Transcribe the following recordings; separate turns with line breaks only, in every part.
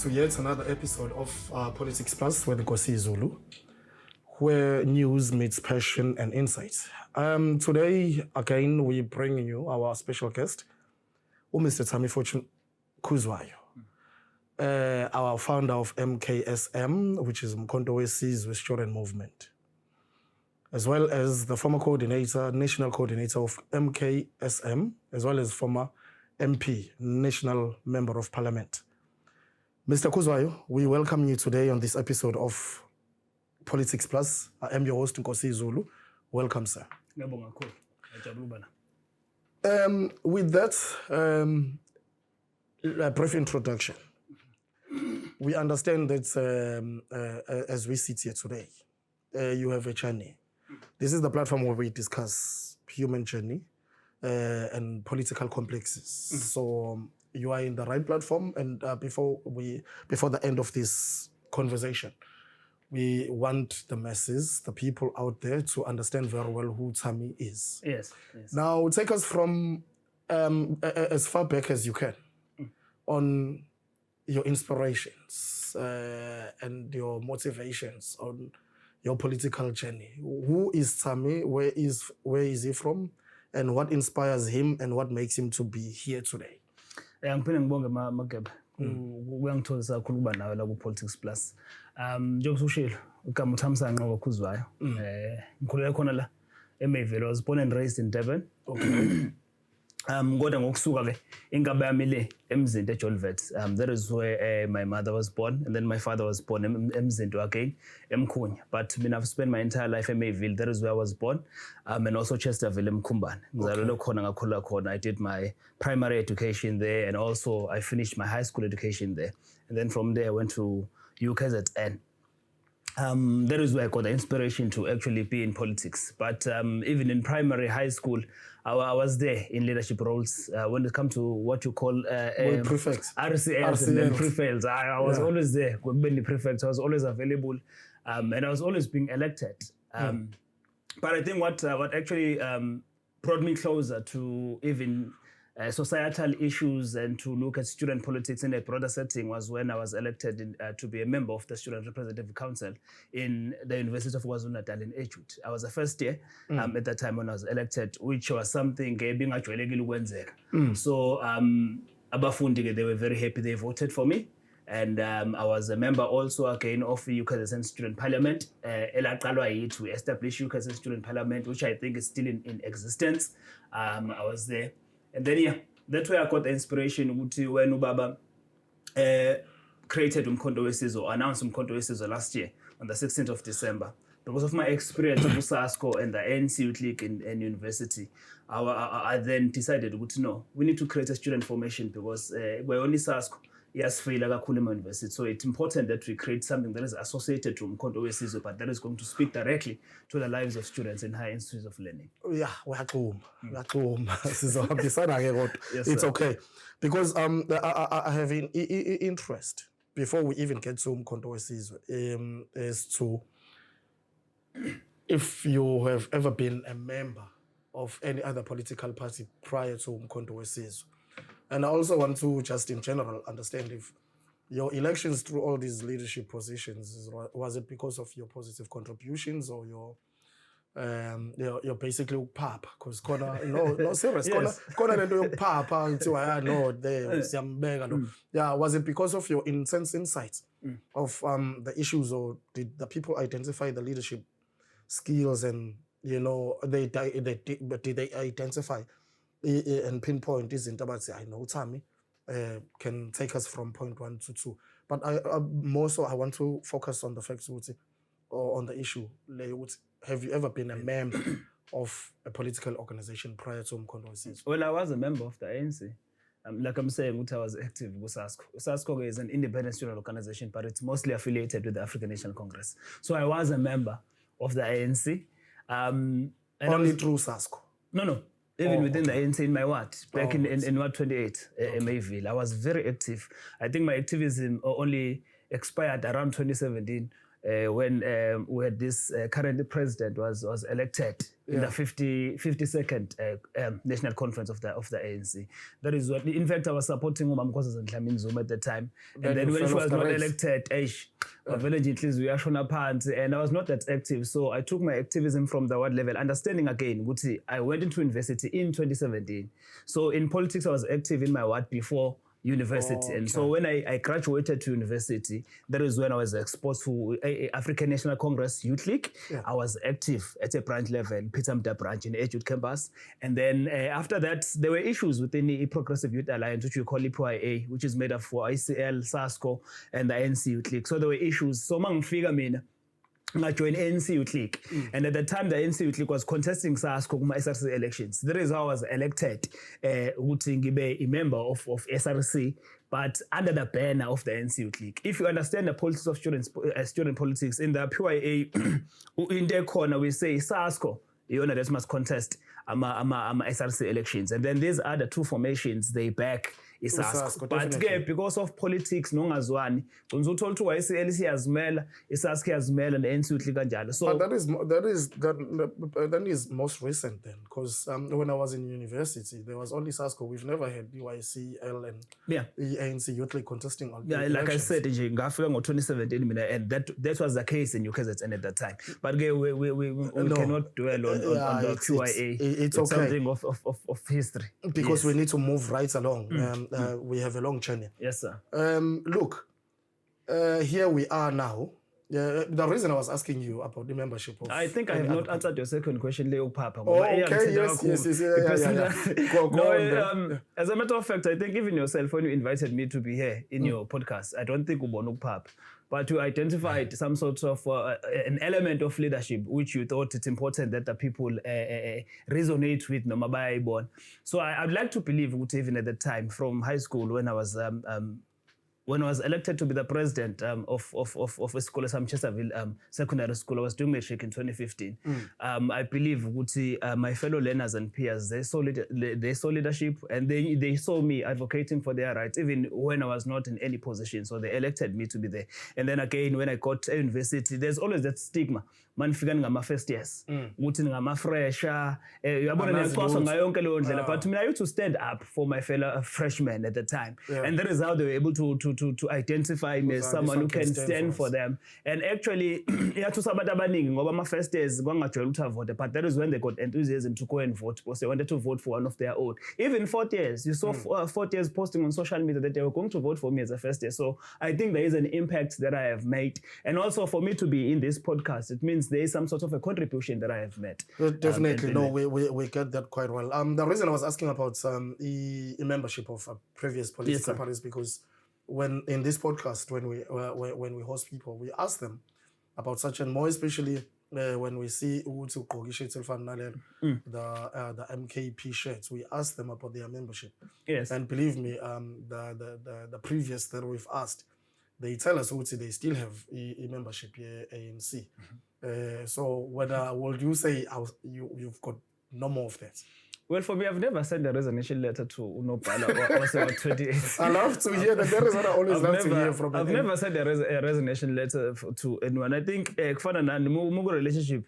to yet another episode of Politics Plus with Nkosi Zulu, where news meets passion and insight. Today, again, we bring you our special guest, Mr. Thami Fortune Khuzwayo, our founder of MKSM, which is Mkhonto weSizwe Student Movement, as well as the former coordinator, national coordinator of MKSM, as well as former MP, National Member of Parliament. Mr. Khuzwayo, we welcome you today on this episode of Politics Plus. I am your host, Nkosi Zulu. Welcome, sir. With that, a brief introduction. We understand that as we sit here today, you have a journey. This is the platform where we discuss human journey and political complexes. So you are in the right platform, and before the end of this conversation, we want the masses, the people out there, to understand very well who Thami is.
Yes.
Now, take us from as far back as you can on your inspirations and your motivations on your political journey. Who is Thami? Where is he from? And what inspires him and what makes him to be here today?
Ngiphinde ngibonge Mageba. Kuyangithokozisa kakhulu ukuba nawe la ku Politics Plus. Njengoba ushilo, igama uThamsanqa Khuzwayo. Ngikhulele khona la eMayville. I was born and raised in Durban.
Okay.
Kodwa ngokusuka ke ingaba yami le eMzinto eJolvet. That is where my mother was born, and then my father was born eMzinto again, eMkhunya. But I mean, I've spent my entire life in Mayville. That is where I was born, and also Chesterville, eMkhumbane. Ngizalelwe khona ngakhula khona. I did my primary education there, and also I finished my high school education there. And then from there I went to UKZN. That is where I got the inspiration to actually be in politics. But even in primary, high school, I was there in leadership roles. When it comes to what you call
prefects,
RCS and then prefects, I was always there. When prefects, I was always available, and I was always being elected. But I think what actually brought me closer to even societal issues and to look at student politics in a broader setting was when I was elected to be a member of the Student Representative Council in the University of KwaZulu-Natal in Edgewood. I was the first year at that time when I was elected, which was something ebingajwayelekile ukwenzeka. So abafundi they were very happy. They voted for me. And I was a member also again of the UKZN Student Parliament. To establish UKZN Student Parliament, which I think is still in existence. I was there. And then that's where I got the inspiration when Ubaba created Mkhonto weSizwe, announced Mkhonto weSizwe last year on the 16th of December. Because of my experience with SASCO and the ANC Youth League in university, I then decided, no, we need to create a student formation because we're only SASCO. Yes, university. So it's important that we create something that is associated to Mkhonto weSizwe, but that is going to speak directly to the lives of students in high institutes of learning.
Yeah, it's okay. Because I have an interest, before we even get to Mkhonto weSizwe, is to, if you have ever been a member of any other political party prior to Mkhonto weSizwe. And I also want to just in general understand if your elections through all these leadership positions, was it because of your positive contributions or your basically papa? Because no serious.
Yes.
Papa yeah, was it because of your intense insights of the issues, or did the people identify the leadership skills and did they identify and pinpoint izinto abathi I know Thami can take us from point 1 to 2, but I more so I want to focus on the facts or on the issue. Have you ever been a member of a political organization prior to Mkhonto weSizwe?
Well, I was a member of the ANC. Like I'm saying, I was active with SASCO. SASCO is an independent student organization, but it's mostly affiliated with the African National Congress. So I was a member of the ANC.
Only through SASCO?
No. Even within the ANC in my ward, back in Ward 28, Mayville, I was very active. I think my activism only expired around 2017 when we had this current president was elected in the 52nd National Conference of the ANC. That is what, in fact, I was supporting Umamkosa Dlamini Zuma at the time. And then when she was not elected, and I was not that active. So I took my activism from the ward level, understanding again, I went into university in 2017. So in politics, I was active in my ward before university. And so when I graduated to university, that is when I was exposed to African National Congress Youth League. I was active at a branch level, Peter Mda branch in Edge Youth Campus. And then after that, there were issues within the Progressive Youth Alliance, which we call IPYA, which is made up for ICL, SASCO, and the ANC Youth League. So there were issues. So mangifika mina I joined ANC Youth League. And at the time, the ANC Youth League was contesting SASCO kuma SRC elections. That is how I was elected ukuthi ngibe a member of SRC, but under the banner of the ANC Youth League. If you understand the politics of student politics, in the PYA, in their corner, we say SASCO, you know, that must contest SRC elections. And then these other two formations, they back SASCO. But because of politics, nongazwani, uzothola ukuthi YCL siyazimela, SASCO iyazimela ne-ANC Youth League kanjalo. So
but that is most recent then, because when I was in university, there was only SASCO. We've never had YCL and the ANC Youth League contesting on
like elections. I said, ngafika ngo-2017 mina, and that was the case in UKZN at that time. But we cannot dwell on the QIA.
It's okay.
Something of history.
Because we need to move right along. We have a long journey.
Yes, sir.
Look, here we are now. The reason I was asking you about the membership of...
I think I have not answered your second question, Leo Papa.
Okay, yes.
As a matter of fact, I think even yourself, when you invited me to be here in your podcast, I don't think Ubonuk Papa, but you identified some sort of an element of leadership which you thought it's important that the people resonate with Nomabaya Ibon. So I'd like to believe, even at the time, from high school, when I was elected to be the president of a school, Chesterville Secondary School, I was doing matric in 2015. I believe my fellow learners and peers, they saw leadership, and they saw me advocating for their rights, even when I was not in any position. So they elected me to be there. And then again, when I got to university, there's always that stigma. Man fika ngama first years. Ukuthi ngama fresher. Uyabona nexhoso ngayo yonke leyo ndlela. But I used to stand up for my fellow freshmen at the time. And that is how they were able to identify me as someone who can stand for them. And actually, yathi sabantu abaningi ngoba ama first years kwangajwayele ukuthi vote, but that is when they got enthusiasm to go and vote, because they wanted to vote for one of their own. Even fourth years, you saw fourth years posting on social media that they were going to vote for me as a first year. So I think there is an impact that I have made. And also for me to be in this podcast, it means there is some sort of a contribution that I have made.
Definitely. We get that quite well. The reason I was asking about the membership of previous political parties, because when in this podcast, when we host people, we ask them about such, and more especially when we see the MKP shirts, we ask them about their membership.
Yes.
And believe me, the previous that we've asked, they tell us they still have a membership here, ANC. So whether would you say you've got no more of that?
Well, for me, I've never sent a resignation letter to Unopala or also 28.
I love to hear that. That is what I always love to hear from.
I've never sent a resignation letter to anyone. I think kufana na mugo relationship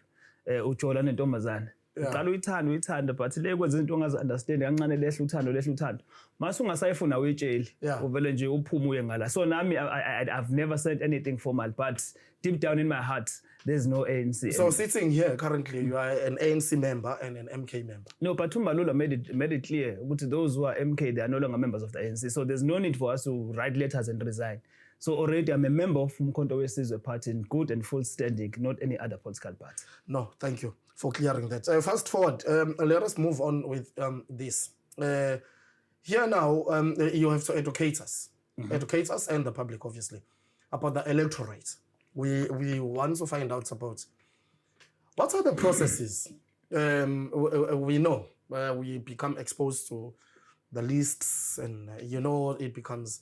ujola nentombazana. Uqala uyithanda but le kwenza into ongazi-understand kancane lehle uthando mase ungasayifuna uyitsheli uvele nje uphume uye ngala. So nami I've never said anything formal, but deep down in my heart there's no ANC.
So sitting here currently, you are an ANC member and an MK member.
No, but Tumbalula made it clear that those who are MK, they are no longer members of the ANC. So there's no need for us to write letters and resign. So already I'm a member of Umkhonto weSizwe Party in good and full standing, not any other political party.
No, thank you for clearing that. Fast forward, let us move on with this. Here now, you have to educate us and the public, obviously, about the electorate. We want to find out about what are the processes. We know we become exposed to the lists, and it becomes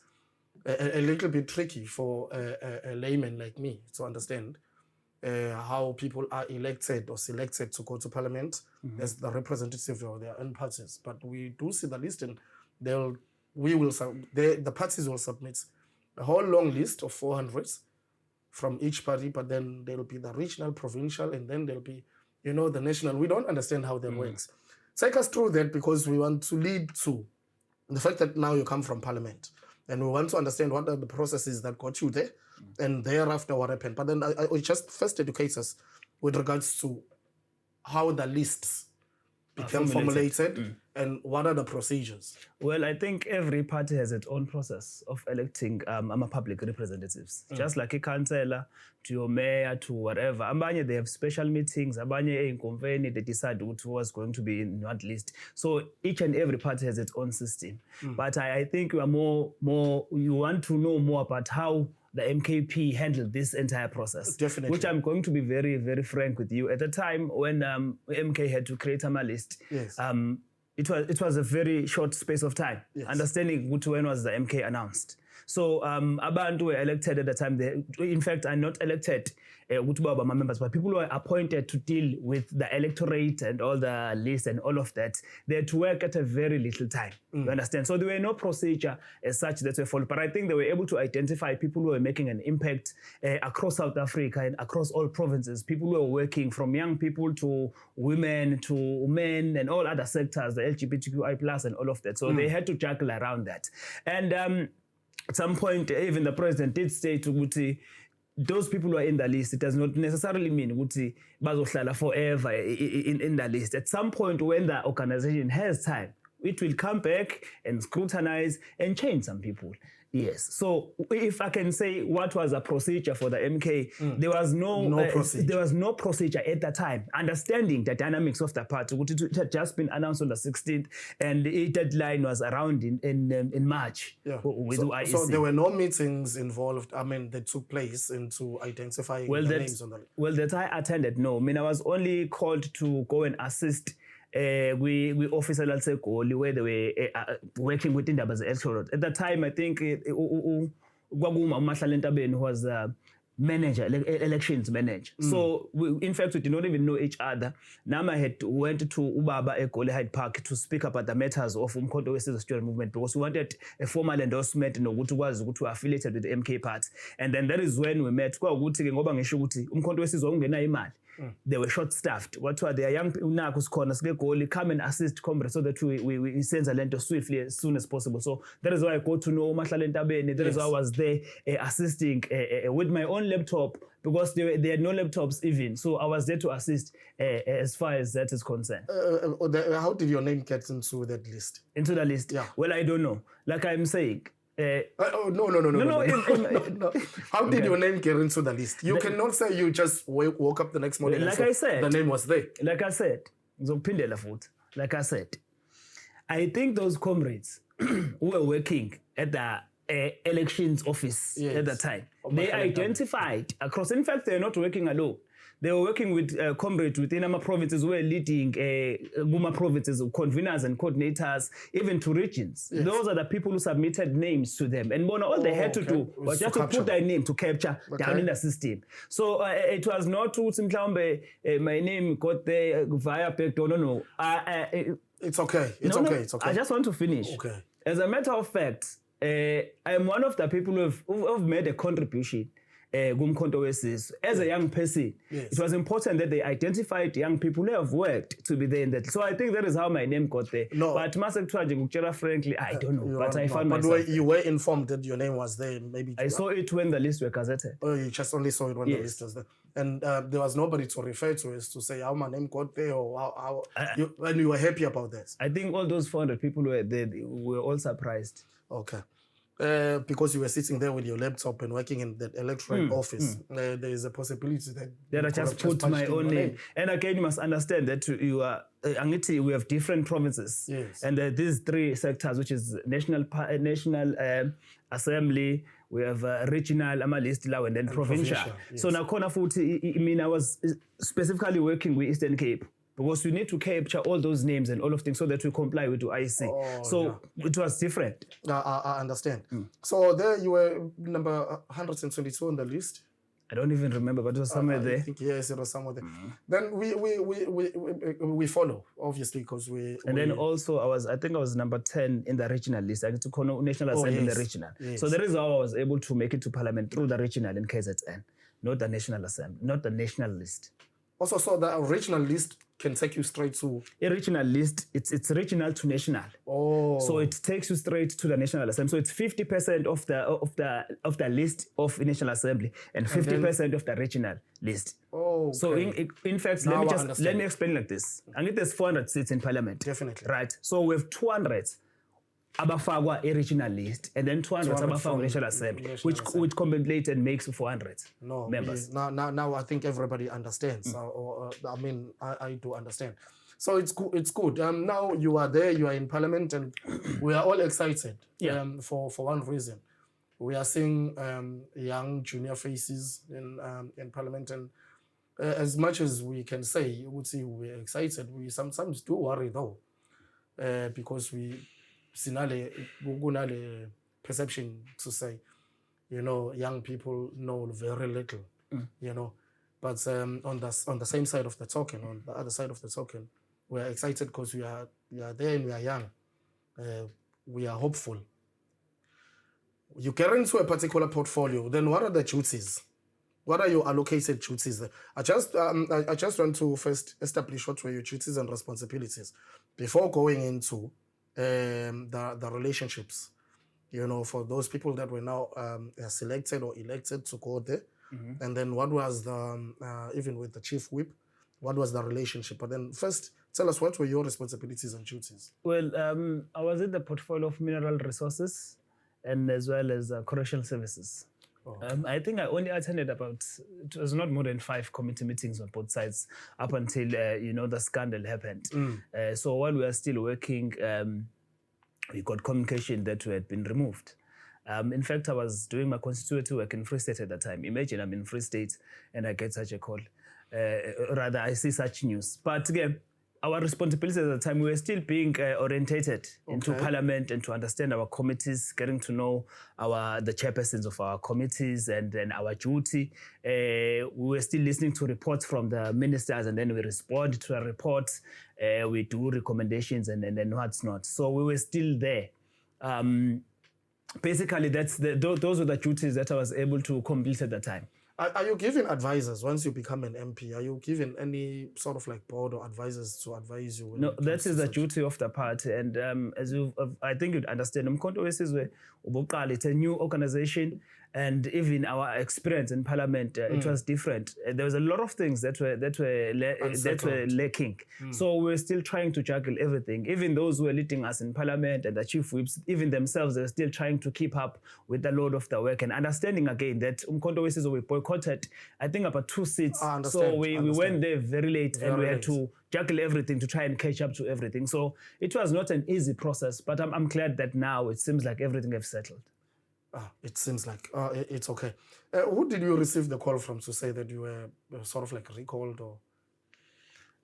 a little bit tricky for a layman like me to understand how people are elected or selected to go to parliament as the representative of their own parties. But we do see the list, and the parties will submit a whole long list of 400s. from each party, but then there'll be the regional, provincial, and then there'll be, the national. We don't understand how that works. Take us through that, because we want to lead to the fact that now you come from parliament, and we want to understand what are the processes that got you there, and thereafter what happened. But then I just first educate us with regards to how the lists become formulated and what are the procedures.
Well, I think every party has its own process of electing public representatives. Just like a councillor, to your mayor, to whatever. Abanye, they have special meetings. Abanye, in convene, they decide who was going to be in what list. So each and every party has its own system. But I think you are you want to know more about how the MKP handled this entire process.
Definitely.
Which I'm going to be very, very frank with you. At the time when MK had to create a list,
yes.
It was a very short space of time.
Yes.
Understanding when was the MK announced. So abantu were elected at the time. They, in fact, are not elected members, but people were appointed to deal with the electorate and all the lists and all of that. They had to work at a very little time. You understand? So there were no procedure as such that were followed. But I think they were able to identify people who were making an impact across South Africa and across all provinces. People who were working, from young people to women to men and all other sectors, the LGBTQI+ and all of that. So they had to juggle around that. And at some point, even the president did say to Guti, those people who are in the list, it does not necessarily mean Guti bazohlala forever in the list. At some point, when the organization has time, it will come back and scrutinize and change some people. Yes. So if I can say what was a procedure for the MK, there was no procedure at that time. Understanding the dynamics of the party, it had just been announced on the 16th, and the deadline was around in March.
Yeah.
With IEC.
So there were no meetings involved. I mean, that took place into identifying the names on the list.
Well, that I attended, no. I mean, I was only called to go and assist. We officer Segoli, where they were working within the electorate. At the time, I think Gwaguma Mahlanentabeni was manager, elections manager. So in fact, we did not even know each other. Nama went to Ubaba Egoli Hyde Park to speak about the matters of Umkhonto weSizwe Student Movement, because we wanted a formal endorsement to affiliated with the MK party. And then that is when we met. Umkhonto weSizwe ungena imali. They were short-staffed. What were their young people now? Come and assist comrades so that we send the lento swiftly as soon as possible. So that is why I got to know Mahlanentabeni. That is why I was there assisting with my own laptop, because they had no laptops even. So I was there to assist as far as that is concerned.
How did your name get into that list?
Into the list?
Yeah.
Well, I don't know. Like I'm saying.
No. How did your name get into the list? You cannot say you just woke up the next morning.
Like I said,
the name was there.
Like I said, I think those comrades who were working at the elections office at the time, they identified across. In fact, they're not working alone. They were working with comrades within our provinces who were leading Guma provinces, conveners and coordinators, even to regions. Yes. Those are the people who submitted names to them. And all they had to do was just to put their name to capture down in the system. So it was not my name got there via backdoor. No.
It's okay. It's okay.
I just want to finish.
Okay.
As a matter of fact, I'm one of the people who have made a contribution Umkhonto weSizwe. As a young person, it was important that they identified young people who have worked to be there in that. So I think that is how my name got there. No. But frankly, I don't know. But I found myself.
But you were informed that your name was there, maybe.
I saw it when the list were gazetted.
Oh, you just only saw it when the list was there. And there was nobody to refer to as to say how my name got there or and you were happy about that. I
think all those 400 people who were there were all surprised.
Okay. Because you were sitting there with your laptop and working in that electoral office, there is a possibility that
I just put my own name. And again, you must understand that you are. We have different provinces, and these three sectors, which is national assembly, we have regional, and then provincial. So now, I was specifically working with Eastern Cape, because we need to capture all those names and all of things so that we comply with the IEC. It was different.
I understand. So there you were number 122 on the list.
I don't even remember, but it was somewhere there.
I think, yes, it was somewhere there. Then we follow, obviously, because we...
And then also, I think I was number 10 in the regional list. I took National Assembly in the regional. Yes. So that is how I was able to make it to Parliament through the regional in KZN. not the National Assembly, not the national list.
Also, so the original list can take you straight to...
A regional list, it's regional to national.
Oh.
So it takes you straight to the National Assembly. So it's 50% of the list of the National Assembly and 50% of the regional list.
Oh, okay.
So in fact, let me explain like this. I think there's 400 seats in parliament.
Definitely.
Right. So we have 200 abafakwa a regional list and then 200 abafakwa National Assembly, which completes and makes 400 members.
Now I think everybody understands. I mean, I do understand. So it's good. Now you are there, you are in parliament, and we are all excited. For one reason, we are seeing young junior faces in parliament, and as much as we can say, you would see we're excited. We sometimes do worry though, because we sinale perception to say, young people know very little, But on the same side of the token, on the other side of the token, we are excited because we are there and we are young. We are hopeful. You get into a particular portfolio, then what are the duties? What are your allocated duties? I just want to first establish what were your duties and responsibilities before going into the relationships, for those people that were now selected or elected to go there. And then what was the, even with the chief whip, what was the relationship? But then first, tell us what were your responsibilities and duties?
Well, I was in the portfolio of mineral resources and as well as correctional services. Oh. I think I only attended it was not more than 5 committee meetings on both sides up until, the scandal happened. So while we were still working, we got communication that we had been removed. In fact, I was doing my constituency work in Free State at that time. Imagine I'm in Free State and I get such a call. Rather, I see such news. But again, our responsibilities at the time, we were still being orientated into parliament and to understand our committees, getting to know the chairpersons of our committees and then our duty. We were still listening to reports from the ministers and then we respond to the reports. We do recommendations and then what's not. So we were still there. Basically, those were the duties that I was able to complete at the time.
Are you given advisors once you become an MP? Are you given any sort of like board or advisors to advise you?
No, that is the duty of the party. And as I think you'd understand, it's a new organization. And even our experience in parliament, it was different. There was a lot of things that were lacking. So we're still trying to juggle everything. Even those who were leading us in parliament and the chief whips, even themselves, they're still trying to keep up with the load of the work and understanding again that we boycotted, I think, about 2 seats. So we went there very late and we had to juggle everything to try and catch up to everything. So it was not an easy process, but I'm glad that now it seems like everything has settled.
It seems like it's okay. Who did you receive the call from to say that you were sort of like recalled or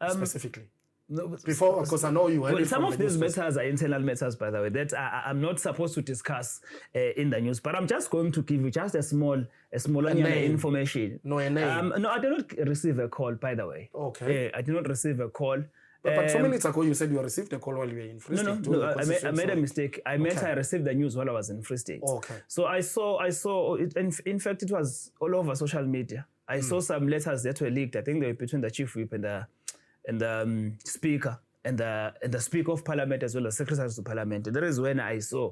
specifically? No, before, because I know you had
some of these matters are internal matters, by the way, that I'm not supposed to discuss in the news. But I'm just going to give you just a smaller information.
No, a name.
No, I did not receive a call, by the way.
Okay.
I did not receive a call.
But 2 minutes ago, you said you received a call while you were in Free State.
No, I made a mistake. I meant I received the news while I was in Free State.
Okay.
So I saw it. In fact, it was all over social media. I saw some letters that were leaked. I think they were between the chief whip and the speaker and the speaker of parliament as well as secretaries of parliament. And that is when I saw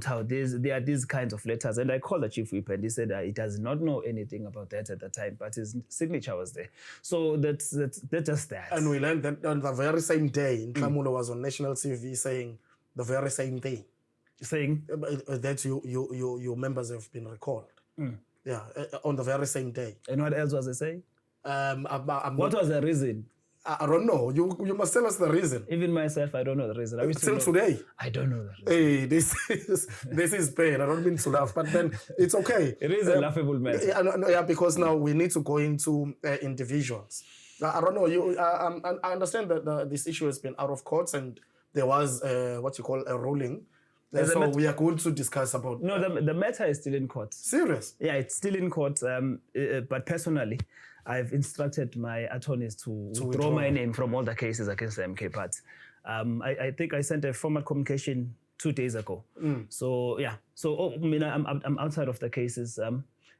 how there are these kinds of letters. And I called the chief whip and he said he does not know anything about that at the time, but his signature was there. So that's just that.
And we learned that on the very same day, Nhlamulo was on national TV saying the very same thing.
Saying?
That your members have been recalled. Yeah, on the very same day.
And what else was he saying? What was the reason?
I don't know. You must tell us the reason.
Even myself, I don't know the reason.
Till today?
I don't know the reason.
Hey, this is pain. I don't mean to laugh, but then it's okay.
It is a laughable matter.
Yeah, because now we need to go into individuals. I don't know. I understand that this issue has been out of court and there was what you call a ruling. So we are going to discuss about...
No, the matter is still in court.
Serious?
Yeah, it's still in court. But personally, I've instructed my attorneys to withdraw my name from all the cases against the MK Party. I think I sent a formal communication 2 days ago. So yeah, I'm outside of the cases.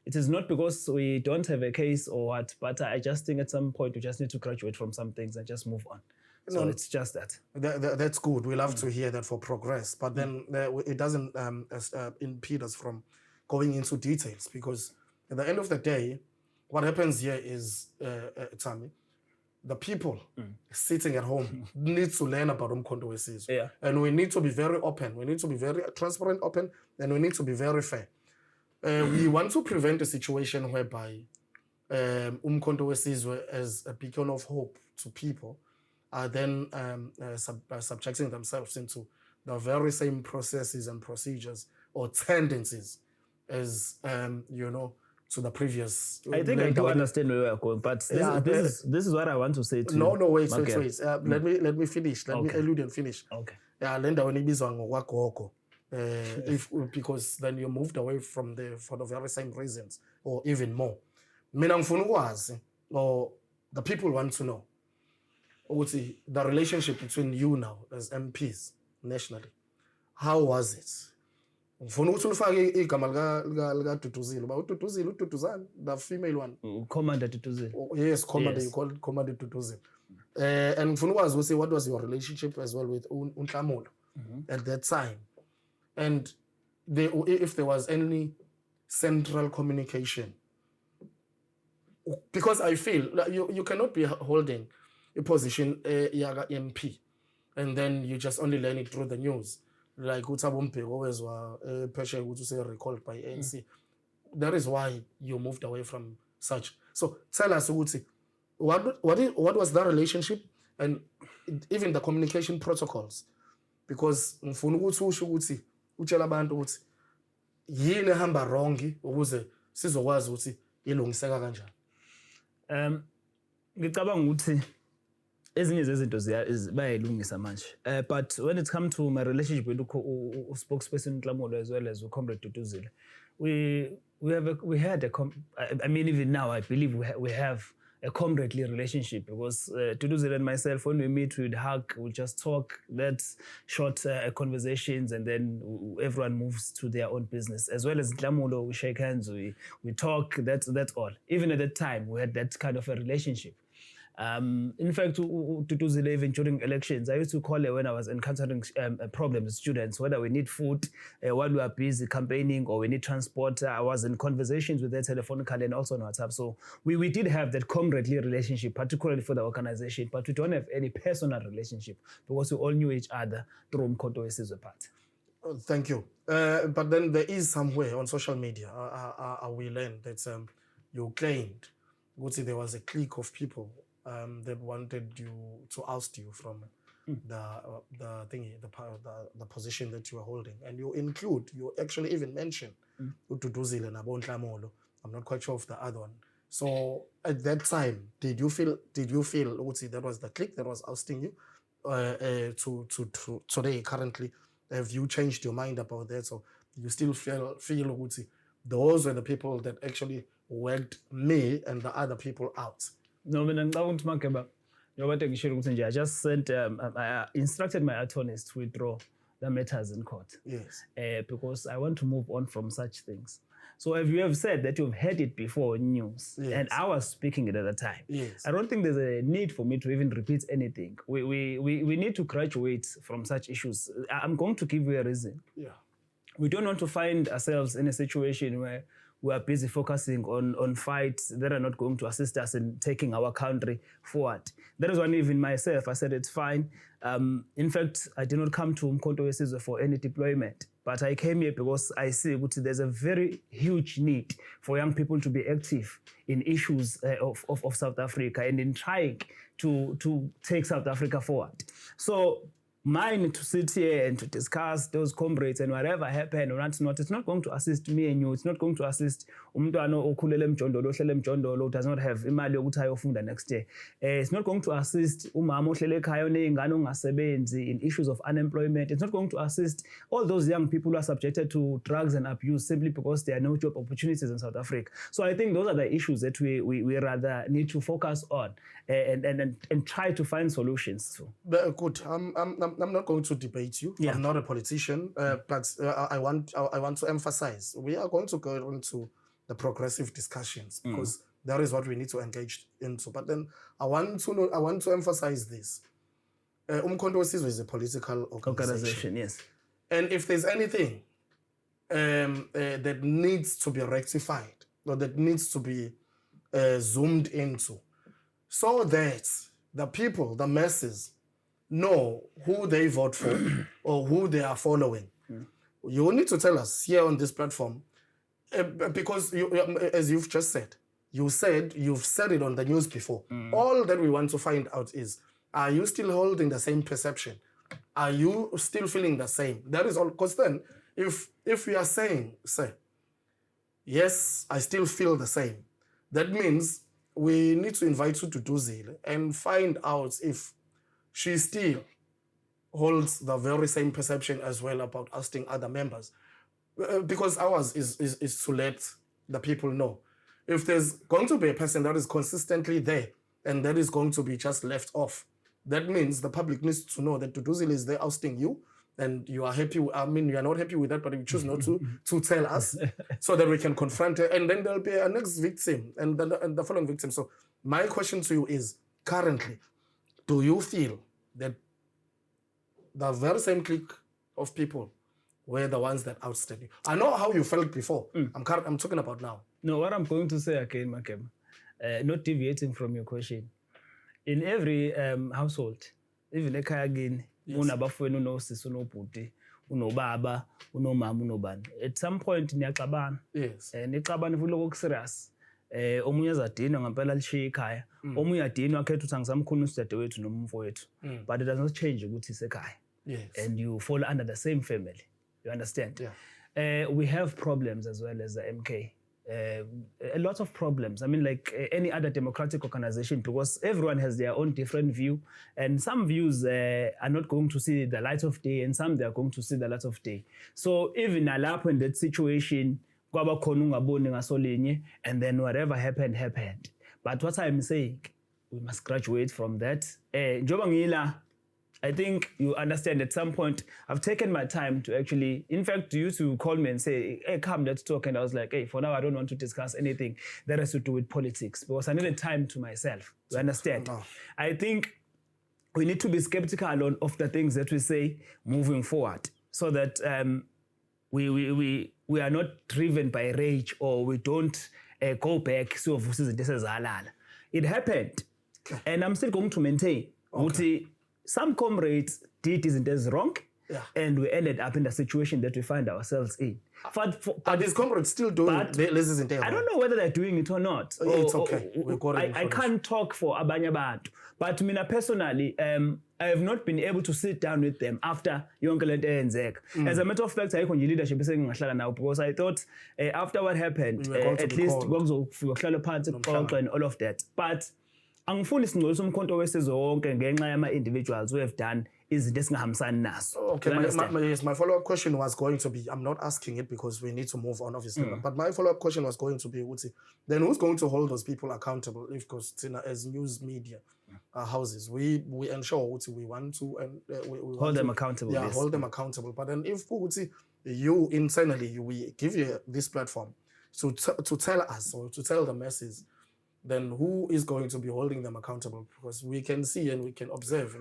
it is not because we don't have a case or what, but I just think at some point we just need to graduate from some things and just move on. So it's just that.
That's good. We love to hear that for progress, but then it doesn't impede us from going into details, because at the end of the day, what happens here is, Tami, the people sitting at home need to learn about Umkhonto weSizwe.
Yeah.
And we need to be very open. We need to be very transparent, open, and we need to be very fair. We want to prevent a situation whereby Umkhonto weSizwe, as a beacon of hope to people, are then subjecting themselves into the very same processes and procedures or tendencies as, to the previous.
I think I do understand where we're going, but this is what I want to say to you.
No, wait. Let me finish. Let me elude and finish.
Okay.
Yeah, lenda wenibizwa ngokwagogo. Because then you moved away from for the very same reasons, or even more. Mina ngifuna ukwazi, or the people want to know, the relationship between you now as MPs nationally. How was it? Ngifuna ukuthi ulifake igama lika Duduzile. Ba uDuduzile, uDuduzane, the female one.
Commander Duduzile.
Yes, Commander. Yes. You call it Commander Duduzile. And ngifuna ukwazi ukuthi what was your relationship as well with uNhlamulo at that time? And if there was any central communication. Because I feel you cannot be holding a position yaga MP and then you just only learn it through the news. Like Uthabo Mbeki always were pressure to say recalled by ANC. That is why you moved away from such. So tell us, Uti, what was that relationship, and even the communication protocols? Because ngifuna ukuthi usho ukuthi utshela abantu ukuthi yini ehamba wrong ukuze sizokwazi ukuthi ilungiseka kanjani.
Ngicabanga ukuthi ezinye zezinto bayayilungisa manje. But when it comes to my relationship with spokesperson Nhlamulo as well as Comrade Duduzile, we had I mean, even now I believe we have a comradely relationship, because Duduzile and myself, when we meet, we'd hug, we just talk, that's short conversations, and then everyone moves to their own business. As well as Nhlamulo, we shake hands, we talk, that's all. Even at that time, we had that kind of a relationship. In fact, Duduzile, even during elections, I used to call her when I was encountering problems with students, whether we need food while we are busy campaigning or we need transport. I was in conversations with her telephonically and also on WhatsApp. So we did have that comradely relationship, particularly for the organization, but we don't have any personal relationship because we all knew each other through Umkhonto weSizwe part.
Thank you. But then there is somewhere on social media, we learned that you claimed there was a clique of people that wanted you to oust you from the position that you are holding, and you actually even mentioned uDuduzile and Nhlamulo. I'm not quite sure of the other one. So at that time, did you feel that was the clique that was ousting you? To today, currently, have you changed your mind about that? So you still feel those were the people that actually worked me and the other people out?
No, I just sent, I instructed my attorneys to withdraw the matters in court.
Yes.
Because I want to move on from such things. So if you have said that you've heard it before in news, yes, and I was speaking it at the time,
yes,
I don't think there's a need for me to even repeat anything. We need to graduate from such issues. I'm going to give you a reason.
Yeah.
We don't want to find ourselves in a situation where we are busy focusing on fights that are not going to assist us in taking our country forward. That is why even myself, I said it's fine. In fact, I did not come to Umkhonto weSizwe for any deployment, but I came here because I see there's a very huge need for young people to be active in issues of South Africa and in trying to take South Africa forward. So mine to sit here and to discuss those comrades and whatever happened or not, it's not going to assist me and you. It's not going to assist umntwana okhulele emjondolo, ohlele emjondolo, does not have imali yokuthi ayofunda next year. It's not going to assist umama ohlele ekhaya oneyingane ongasebenzi in issues of unemployment. It's not going to assist all those young people who are subjected to drugs and abuse simply because there are no job opportunities in South Africa. So I think those are the issues that we rather need to focus on and try to find solutions to.
Good. I'm not going to debate you. Yeah. I'm not a politician, but I want to emphasize we are going to go into the progressive discussions, because that is what we need to engage into. But then I want to emphasize this. Umkhonto Wesizwe is a political organization.
Yes.
And if there's anything that needs to be rectified or that needs to be zoomed into, so that the people, the masses, know who they vote for or who they are following. You need to tell us here on this platform, because as you've just said, you've said it on the news before. All that we want to find out is, are you still holding the same perception? Are you still feeling the same? That is all. Because then, if we are saying, say, yes, I still feel the same, that means we need to invite you to Duzile and find out if she still holds the very same perception as well about asking other members. Because ours is to let the people know. If there's going to be a person that is consistently there and that is going to be just left off, that means the public needs to know that Duduzile is there ousting you, and you are happy. I mean, you are not happy with that, but you choose not to tell us so that we can confront her. And then there'll be a next victim and the following victim. So my question to you is, currently, do you feel that the very same clique of people were the ones that ousted you? I know how you felt before. I'm talking about now.
No, what I'm going to say again, Makem, not deviating from your question. In every household, even ekhaya kini, unabafowenu unosisi unobhuti, unobaba, unomama, unobani. At some point niyaxabana.
Yes.
Nixabana futhi lokho serious. Omunye azadinwa ngempela lishiya ekhaya. Omunye adinwa akhetha ukuthi angisamkhona usidadewethu noma umfowethu. But it does not change ukuthi isekhaya.
Yes.
And you fall under the same family. You understand?
Yeah.
We have problems as well as the MK. A lot of problems. I mean, like any other democratic organization, because everyone has their own different view, and some views are not going to see the light of day, and some they are going to see the light of day. So even alapho in that situation, kwaba khona ungaboni ngasolinye, and then whatever happened. But what I'm saying, we must graduate from that. Njoba ngila, I think you understand at some point, I've taken my time to actually, in fact, you to call me and say, hey, come, let's talk. And I was like, hey, for now, I don't want to discuss anything that has to do with politics because I needed time to myself. You understand?
Oh.
I think we need to be skeptical of the things that we say moving forward so that we are not driven by rage or we don't go back. So it happened. Okay. And I'm still going to maintain. Okay. Some comrades did isn't as wrong, and we ended up in the situation that we find ourselves in.
But these comrades still doing this isn't
I don't know whether they're doing it or not.
It's okay.
I can't talk for abanye abantu. But mina personally, I have not been able to sit down with them after yonke lento eyenzeka. As a matter of fact, ayikho nje leadership esengingahlala nawo because I thought after what happened, at least kwakuzofika kuhlala phansi kuxoxe and all of that. But angifuni singcolisa umkhonto wesizwe wonke ngenxa yama-individuals who have done izinto esingahambisani naso.
Okay, my follow-up question was going to be, I'm not asking it because we need to move on, obviously, but my follow-up question was going to be, then who's going to hold those people accountable? If, because as news media houses, we ensure we want to and we
hold them accountable.
Yeah, hold them accountable. But then if you internally, we give you this platform to tell us or to tell the masses, then who is going to be holding them accountable? Because we can see and we can observe.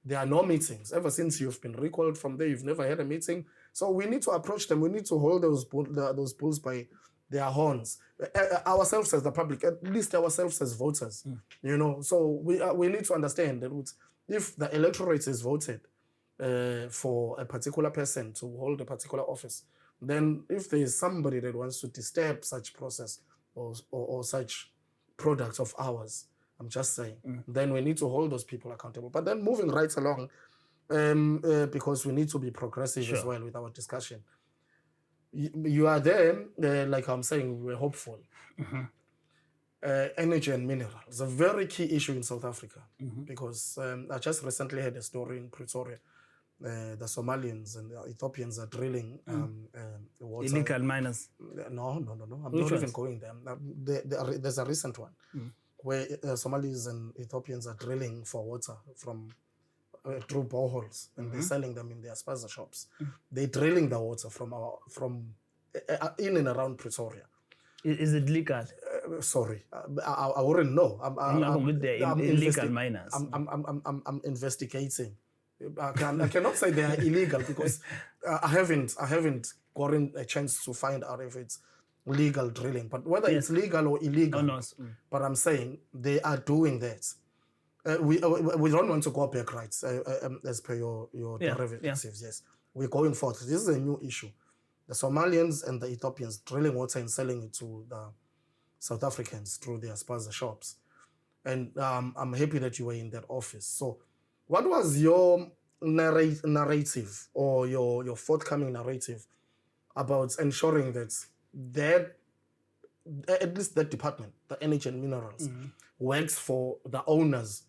There are no meetings. Ever since you've been recalled from there, you've never had a meeting. So we need to approach them. We need to hold those bulls by their horns. Ourselves as the public, at least ourselves as voters. So we need to understand that if the electorate is voted for a particular person to hold a particular office, then if there is somebody that wants to disturb such process or such products of ours, I'm just saying, then we need to hold those people accountable. But then moving right along, because we need to be progressive as well with our discussion. You are there, like I'm saying, we're hopeful. Energy and minerals, a very key issue in South Africa, because I just recently had a story in Pretoria. The Somalians and the Ethiopians are drilling water.
Illegal miners?
No. I'm not even going there. There's a recent one where Somalis and Ethiopians are drilling for water from through boreholes and they're selling them in their spaza shops. They're drilling the water from in and around Pretoria.
Is it legal?
Sorry, I wouldn't know. I'm
Illegal miners.
I'm investigating. I cannot say they are illegal because I haven't gotten a chance to find out if it's legal drilling. But whether it's legal or illegal, but I'm saying they are doing that. We don't want to go back, right? As per your derivatives, yes. We're going forward. This is a new issue. The Somalians and the Ethiopians drilling water and selling it to the South Africans through their spaza shops. And I'm happy that you were in that office. So what was your narrative or your forthcoming narrative about ensuring that at least that department, the Energy and Minerals, works for the owners,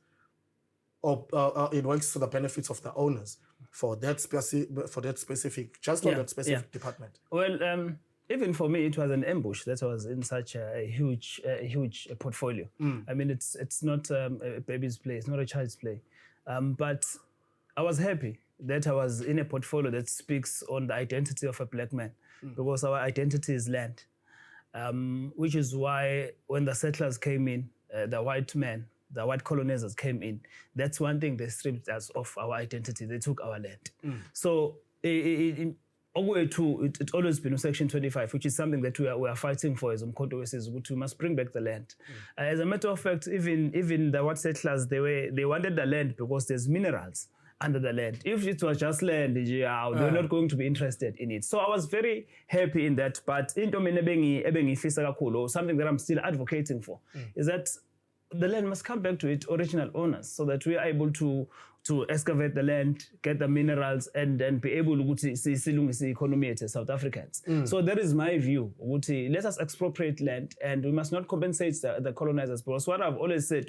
or it works to the benefits of the owners for that specific, just not that specific department?
Well, even for me, it was an ambush that was in such a huge portfolio. I mean, it's not a baby's play, it's not a child's play. But I was happy that I was in a portfolio that speaks on the identity of a black man, because our identity is land, which is why when the settlers came in, the white colonizers came in, that's one thing they stripped us of our identity. They took our land. So it always been Section 25, which is something that we are fighting for as Umkhonto weSizwe. We must bring back the land. As a matter of fact, even the white settlers, they wanted the land because there's minerals under the land. If it was just land, they were not going to be interested in it. So I was very happy in that. But something that I'm still advocating for is that the land must come back to its original owners, so that we are able to excavate the land, get the minerals, and then be able to see the economy as South Africans. So that is my view. Let us expropriate land, and we must not compensate the colonizers. Because what I've always said,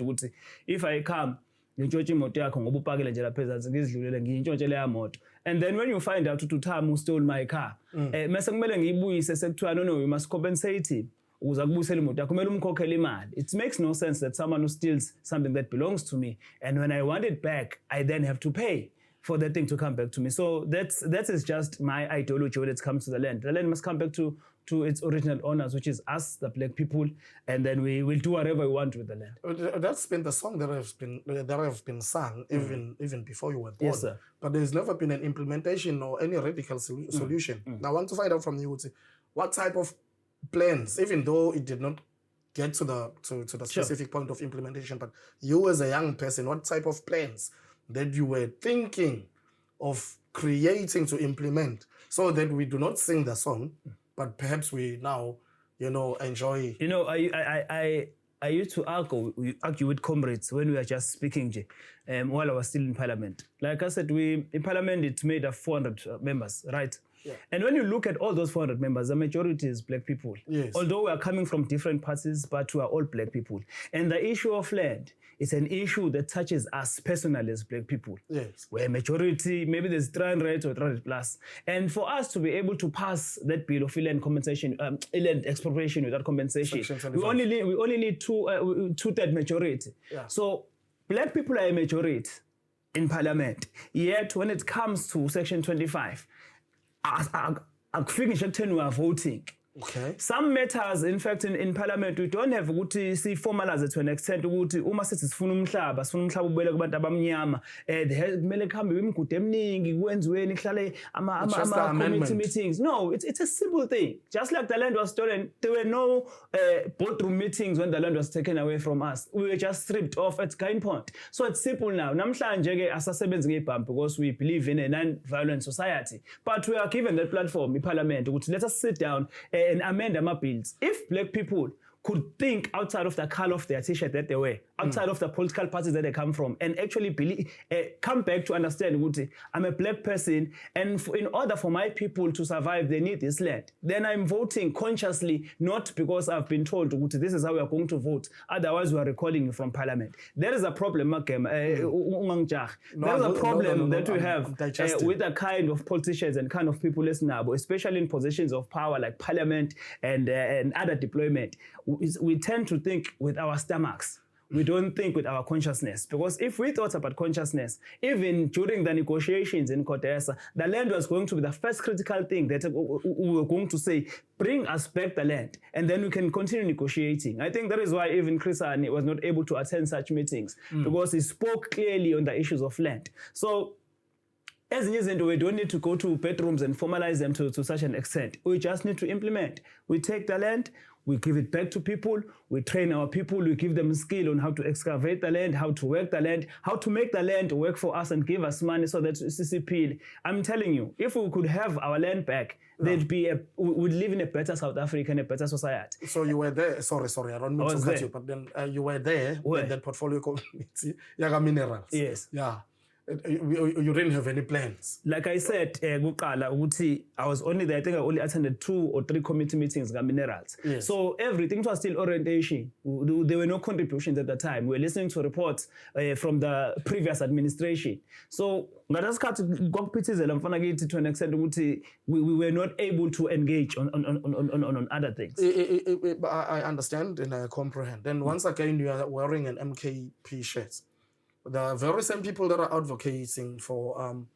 if I come, and then when you find out who stole my car, we must compensate him. It makes no sense that someone who steals something that belongs to me, and when I want it back, I then have to pay for that thing to come back to me. So that is just my ideology when it comes to the land. The land must come back to its original owners, which is us, the black people, and then we will do whatever we want with the land.
That's been the song that have been sung even before you were born.
Yes, sir.
But there's never been an implementation or any radical solution. Now, I want to find out from you what type of plans, even though it did not get to the specific point of implementation, but you as a young person, what type of plans that you were thinking of creating to implement, so that we do not sing the song, but perhaps we now, enjoy.
I used to argue with comrades when we were just speaking while I was still in Parliament. Like I said, in Parliament, it's made of 400 members, right? Yeah. And when you look at all those 400 members, the majority is black people.
Yes.
Although we are coming from different parties, but we are all black people. And the issue of land is an issue that touches us personally as black people.
Yes.
We're a majority, maybe there's 300 or 300 plus. And for us to be able to pass that bill of land compensation, land expropriation without compensation, we only need two-third majority. Yeah. So black people are a majority in Parliament. Yet when it comes to Section 25, akufiki nje ekutheni we are voting.
Okay.
Some matters, in fact, in Parliament, we don't have ukuthi formalize it to an extent ukuthi uma sithi sifuna umhlaba ubele kubantu abamnyama, kumele kuhambe imigudu eminingi kwenziweni kuhlale ama-committee meetings. No, it's a simple thing. Just like the land was stolen, there were no boardroom meetings when the land was taken away from us. We were just stripped off at Cain Point. So it's simple now. Namhlanje ke asasebenzi ngebhampu because we believe in a non-violent society. But we are given that platform in Parliament ukuthi let us sit down and amend our bills. If black people could think outside of the color of their t-shirt that they wear, outside of the political parties that they come from, and actually come back to understand, I'm a black person, and in order for my people to survive, they need this land. Then I'm voting consciously, not because I've been told, this is how we are going to vote. Otherwise, we are recalling you from Parliament. There is a problem, there is a problem that we have with the kind of politicians and kind of people especially in positions of power like Parliament and other deployment. We tend to think with our stomachs. we don't think with our consciousness. Because if we thought about consciousness, even during the negotiations in CODESA, the land was going to be the first critical thing that we were going to say, bring us back the land, and then we can continue negotiating. I think that is why even Chris Hani was not able to attend such meetings, because he spoke clearly on the issues of land. So, as in years, we don't need to go to bedrooms and formalize them to such an extent. We just need to implement. We take the land, we give it back to people, we train our people, we give them skill on how to excavate the land, how to work the land, how to make the land work for us and give us money so that CCP. I'm telling you, if we could have our land back, we'd live in a better South Africa and a better society.
So you were there, sorry, I don't mean to cut you, but then you were there
Where?
in that portfolio committee, Yaga Minerals.
Yes.
Yeah. You didn't have any plans.
Like I said, I was only there, I think I only attended 2 or 3 committee meetings with minerals.
Yes.
So everything was still orientation. There were no contributions at the time. We were listening to reports from the previous administration. So to an extent, we were not able to engage on other things.
I understand and I comprehend. Then once again, you are wearing an MKP shirt. The very same people that are advocating for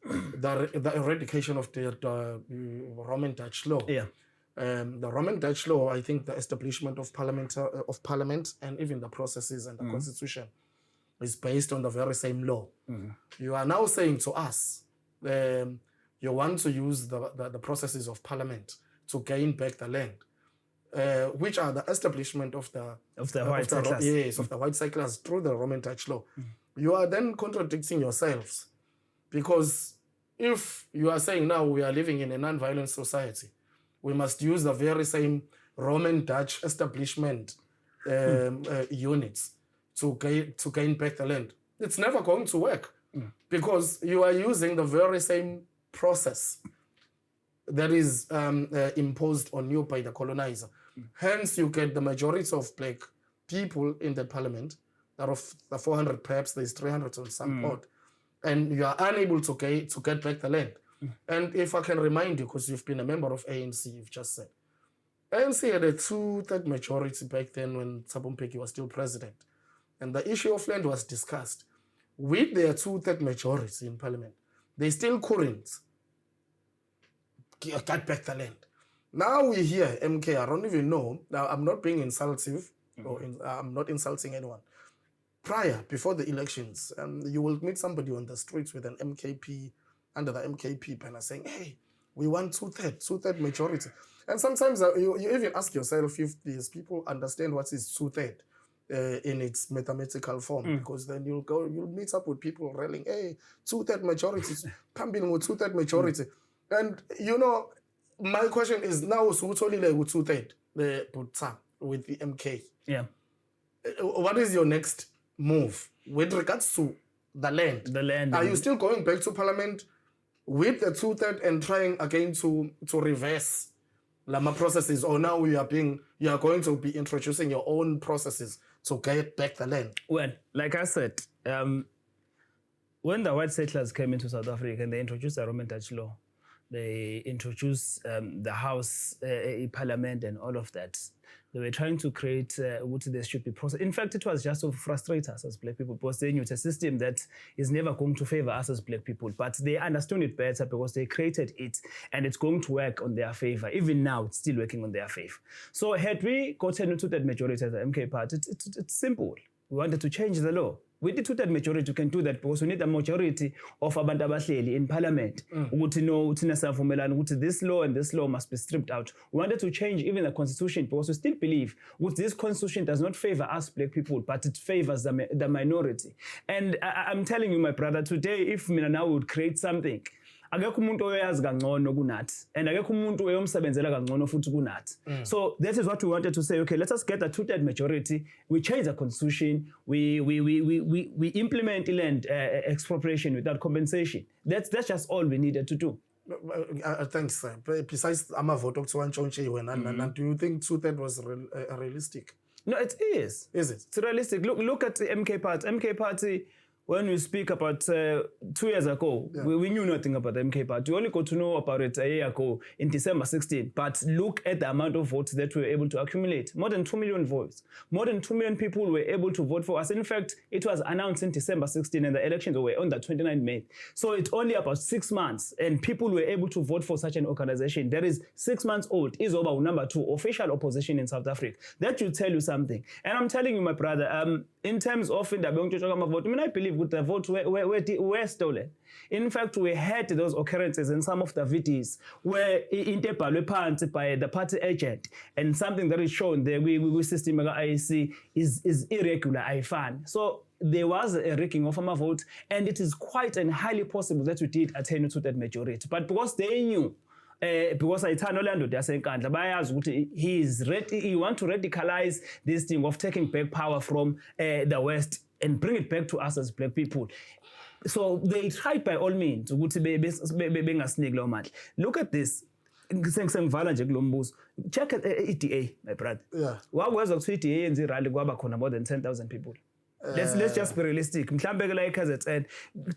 the eradication of the Roman Dutch law.
Yeah.
The Roman Dutch law, I think the establishment of parliament and even the processes and the constitution is based on the very same law. You are now saying to us, you want to use the processes of parliament to gain back the land. Which are the establishment of the
white settlers.
Yes, of the white settlers through the Roman Dutch law. You are then contradicting yourselves, because if you are saying now we are living in a non-violent society, we must use the very same Roman Dutch establishment units to gain back the land. It's never going to work, because you are using the very same process that is imposed on you by the colonizer. Hence, you get the majority of black people in the parliament. Out of the 400, perhaps there's 300 or some odd. And you are unable to get back the land. And if I can remind you, because you've been a member of ANC, you've just said, ANC had a 2/3 majority back then when Thabo Mbeki was still president. And the issue of land was discussed. With their 2/3 majority in parliament, they still couldn't get back the land. Now we hear MK, I don't even know. Now, I'm not being insultive, or I'm not insulting anyone. Before the elections, you will meet somebody on the streets with an MKP, under the MKP banner, saying, hey, we want 2/3 majority. And sometimes you even ask yourself if these people understand what is 2/3 in its mathematical form, because then you'll meet up with people railing, hey, 2/3 majority, pumping with 2/3 majority. And my question is now, so only like with 2/3 with the MK.
Yeah.
What is your next move with regards to the land?
The land.
Are you still going back to parliament with the 2/3 and trying again to reverse Lama processes, or now you are going to be introducing your own processes to get back the land?
Well, like I said, when the white settlers came into South Africa and they introduced the Roman Dutch law, they introduced the House Parliament and all of that. They were trying to create what there should be process. In fact, it was just to frustrate us as black people, because they knew it's a system that is never going to favor us as black people. But they understood it better because they created it, and it's going to work on their favor. Even now, it's still working on their favor. So had we gotten into that majority as the MK part, it's simple. We wanted to change the law. With the 2/3 majority, you can do that because we need a majority of abantu abahleli in parliament. This law and this law must be stripped out. We wanted to change even the constitution because we still believe this constitution does not favor us black people, but it favors the minority. And I'm telling you, my brother, today, if Mina now would create something, akekho umuntu oyazi kangcono kunathi, and akekho umuntu oyomsebenzela kangcono futhi kunathi. So that is what we wanted to say. Okay, let us get a 2/3 majority. We change the constitution. We implement land expropriation without compensation. That's just all we needed to do.
Thanks, sir. Besides amavoto kuthiwa ntshontshiwe, do you think 2/3 was realistic?
No, it is.
Is it?
It's realistic. Look at the MK Party. MK Party when we speak about 2 years ago, we knew nothing about the MK Party. We only got to know about it a year ago in December 16. But look at the amount of votes that we were able to accumulate. More than 2 million votes. More than 2 million people were able to vote for us. In fact, it was announced in December 16 and the elections were on the 29th May. So it's only about 6 months and people were able to vote for such an organization that is 6 months old, is over number 2 official opposition in South Africa. That should tell you something. And I'm telling you, my brother, in terms of in the vote, I mean, I believe with the votes were stolen. In fact, we had those occurrences in some of the VDs where interpolwe phansi by the party agent and something that is shown there with system IEC is irregular, ayifani. So there was a rigging of a vote, and it is quite and highly possible that we did attain to that majority. But because they knew, because ayithanda Orlando yasenkandla bayazi ukuthi he want to radicalize this thing of taking back power from the West and bring it back to us as black people. So they tried by all means ukuthi bengasiniki lawo mandla. Look at this. Sengivala nje kulo mbuzo. Check at EDA, my brother.
Yeah.
Wakwezwa ukuthi EDA yenze irally kwaba khona more than 10,000 people. Let's just be realistic. Mhlambe ke la eKZN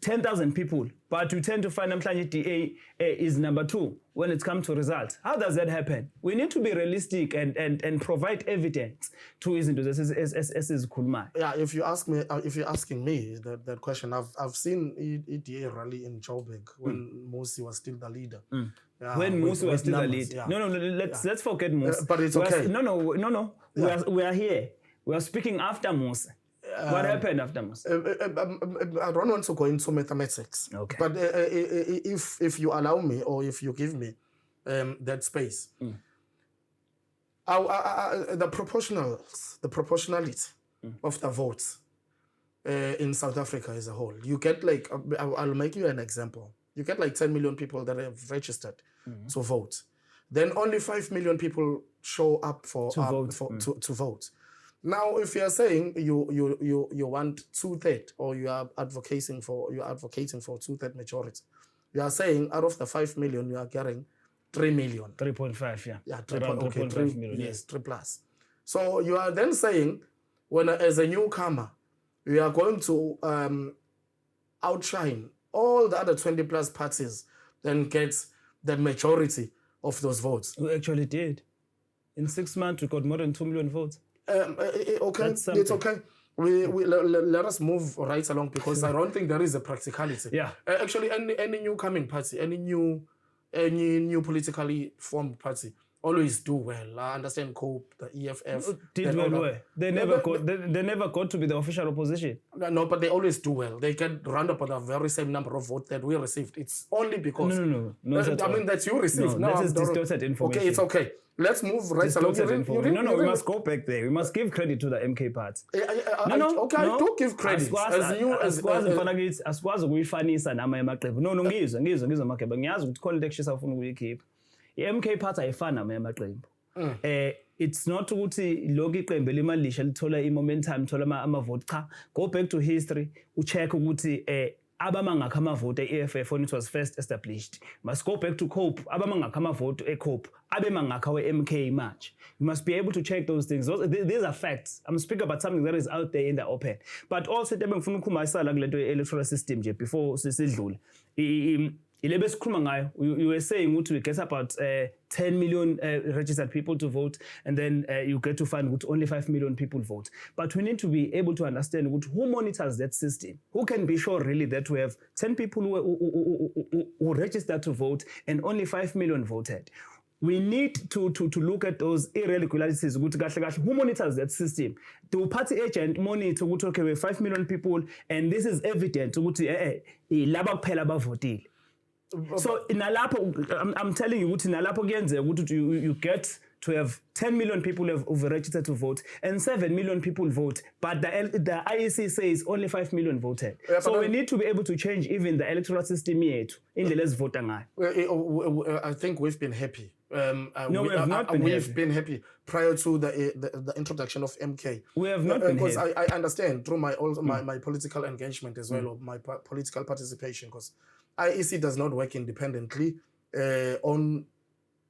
10,000 people, but you tend to find namhlanje DA is number 2 when it comes to results. How does that happen? We need to be realistic and provide evidence to izinto esizikhulumayo.
Yeah, if you ask me, if you're asking me that question, I've seen EDA rally in Joburg when Musi was still the leader. Yeah,
when Musi was still the leader.
Yeah.
No, let's forget Musi.
But it's okay.
No. Yeah. We are here. We are speaking after Musi. What happened after Musi?
I don't want to go into mathematics.
Okay.
But if you allow me, or if you give me that space, the proportionality of the votes in South Africa as a whole, you get like, I'll make you an example. You get like 10 million people that have registered to vote. Then only 5 million people show up to vote. Now, if you are saying you want 2/3, or you are advocating for 2/3 majority, you are saying out of the 5 million you are getting 3 million.
3.5, yeah.
Yeah,
3.5 million.
Yes, 3 plus. So you are then saying, when as a newcomer, you are going to outshine all the other 20 plus parties, then get the majority of those votes.
We actually did. In 6 months, we got more than 2 million votes.
Okay, it's okay. Let us move right along, because I don't think there is a practicality.
Yeah.
Actually, any new coming party, any new politically formed party always do well. I understand COPE, the EFF.
Did well. They never got to be the official opposition.
No, but they always do well. They get round up on the very same number of votes that we received. It's only because...
No.
I mean, that you received.
No, that is distorted information.
Okay, it's okay. Let's move right along.
We must go back there. We must give credit to the MK party.
I do give credit.
Asikwazi ukuyifanisa nama yamaqembu. No, ngizwe Makeba. Ngiyazi ukuthi khona into ekushisa ufuna ukuyikhipha. I-MK party ayifani nama yamaqembu. It's not ukuthi lokho iqembu limalisha lithola i-momentum, lithola ama-vote. Cha, go back to history, ucheck ukuthi abamangakho amavote e-EFF when it was first established. Must go back to COPE, abamangakho amavote e-COPE, abemangakho we-MK manje. You must be able to check those things. These are facts. I'm speaking about something that is out there in the open. But also, ngifuna ukukhumalisana kule nto electoral system nje before sisidlule. Ilebe sikhuluma ngayo, you were saying ukuthi we get about 10 million registered people to vote, and then you get to find that only 5 million people vote. But we need to be able to understand who monitors that system. Who can be sure really that we have 10 people who registered to vote and only 5 million voted. We need to look at those irregularities. Who monitors that system? The party agent monitor, okay, we have 5 million people, and this is evident. So in Alapo, I'm telling you, in Alapo, you get to have 10 million people who've registered to vote and 7 million people vote, but the IEC says only 5 million voted. Yeah, so we need to be able to change even the electoral system here in the less vote.
I think we've been happy.
No, we have not been happy.
We've been happy prior to the introduction of MK.
We have not been happy.
Because I understand through my political engagement as well, or my political participation, because IEC does not work independently on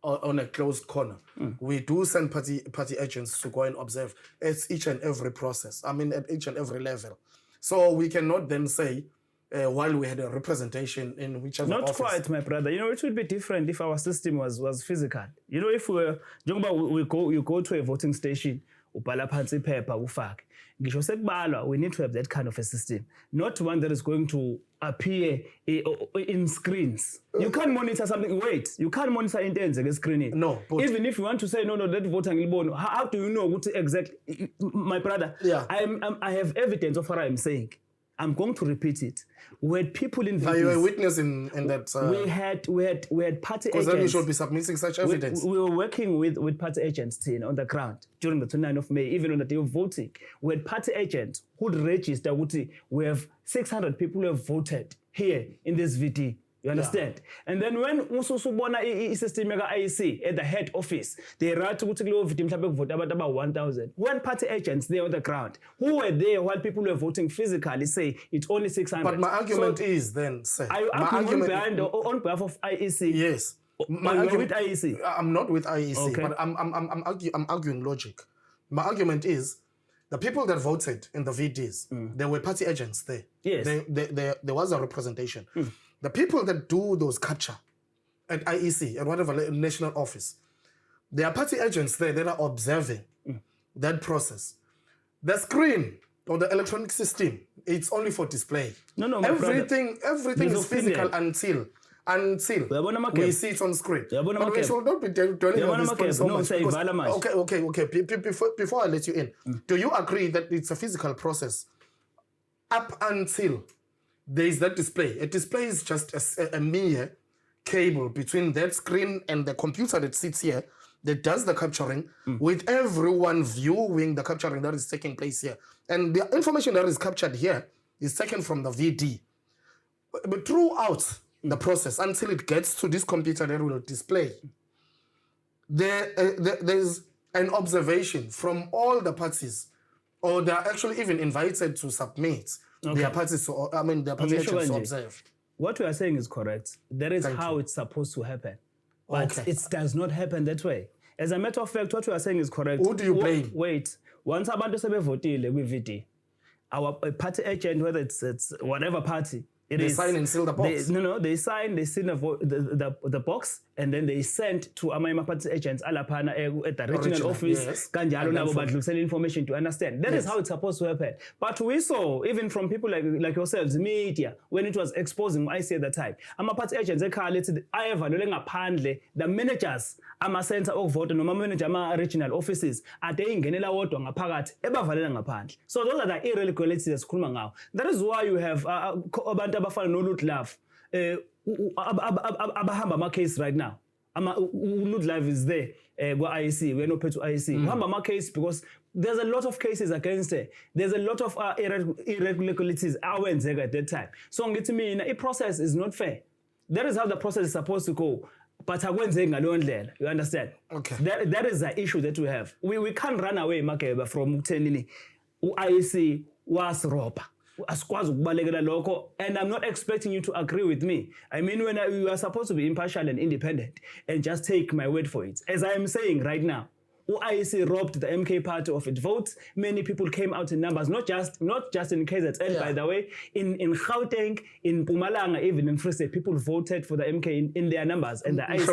a closed corner. We do send party agents to go and observe at each and every process. I mean, at each and every level. So we cannot then say, while we had a representation in whichever
Not
office.
quite, my brother. It would be different if our system was physical. If you go to a voting station, ubhala phansi iphepha ufake. Ngisho sekubalwa, we need to have that kind of a system, not one that is going to appear in screens. You can't monitor something. Wait, you can't monitor into enzeke screening.
No, but
even if you want to say no, that voter ngilibona, how do you know what exactly? My brother,
Yeah.
I have evidence of what I'm saying. I'm going to repeat it. We had people in
are you a
VDs.
witness in that?
We had party
Because then you
agents.
should be submitting such evidence.
We were working with party agents on the ground during the 29th of May, even on the day of voting. We had party agents who would register. We have 600 people who have voted here in this VD. You understand? And then when ususubona i-system ka-IEC at the head office, they write ukuthi kuleyo VD mhlawumbe kuvote abantu about 1,000. When party agents there on the ground, who were there while people were voting physically say it's only 600.
But my argument is then, sir.
Are you arguing on behalf of IEC?
Yes.
Are you with IEC?
I'm not with IEC,
Okay.
but I'm arguing logic. My argument is the people that voted in the VDs, there were party agents there.
Yes.
There was a representation. The people that do those capture at IEC, at whatever national office, there are party agents there that are observing that process. The screen or the electronic system, it's only for display.
No, my
everything
There's
is physical until we see it on screen. But we should not be dwelling on this point so much. Okay. Before I let you in, do you agree that it's a physical process up until there is that display? A display is just a mere cable between that screen and the computer that sits here that does the capturing, with everyone viewing the capturing that is taking place here. And the information that is captured here is taken from the VD. But throughout the process, until it gets to this computer that will display, there's an observation from all the parties, or they're actually even invited to submit their parties their party agents to observe.
What we are saying is correct. That is how it's supposed to happen. But it does not happen that way. As a matter of fact, what we are saying is correct.
Who do you blame?
Wait. Once abantu sebevotile kwi-VD, our party agent, whether it's whatever party,
They sign and seal the box.
They sign, they seal the box, and then they send to ama party agents alaphana at the regional office. Kanjalo nabo badlulisela information to understand. That is how it's supposed to happen. But we saw, even from people like yourselves, media, when it was exposing IC at the time, ama party agents ekhala ayavalele ngaphandle, the managers ama center okuvota noma manager ama regional offices ade ingenela wodwa ngaphakathi ebavalela ngaphandle. So those are the irregularities esikhuluma ngawo. That is why you have abantu abafana noLutlove abahamba ama-case right now. uLutlove is there kwa-IEC, we're not paid to IEC. Uhamba ama-case because there's a lot of cases against her. There's a lot of irregularities awenzeka at that time. So ngithi mina, i-process is not fair. That is how the process is supposed to go. But akwenzeki ngaleyo ndlela, you understand?
Okay.
That is the issue that we have. We can't run away, Makeba, from ukuthenini u-IEC wasirobha. Asikwazi ukubalekela lokho, and I'm not expecting you to agree with me. I mean, when you are supposed to be impartial and independent and just take my word for it. As I am saying right now, IEC robbed the MK party of its votes. Many people came out in numbers, not just in KZN, by the way. In Gauteng, in Mpumalanga, even in Free State, people voted for the MK in their numbers, and the IEC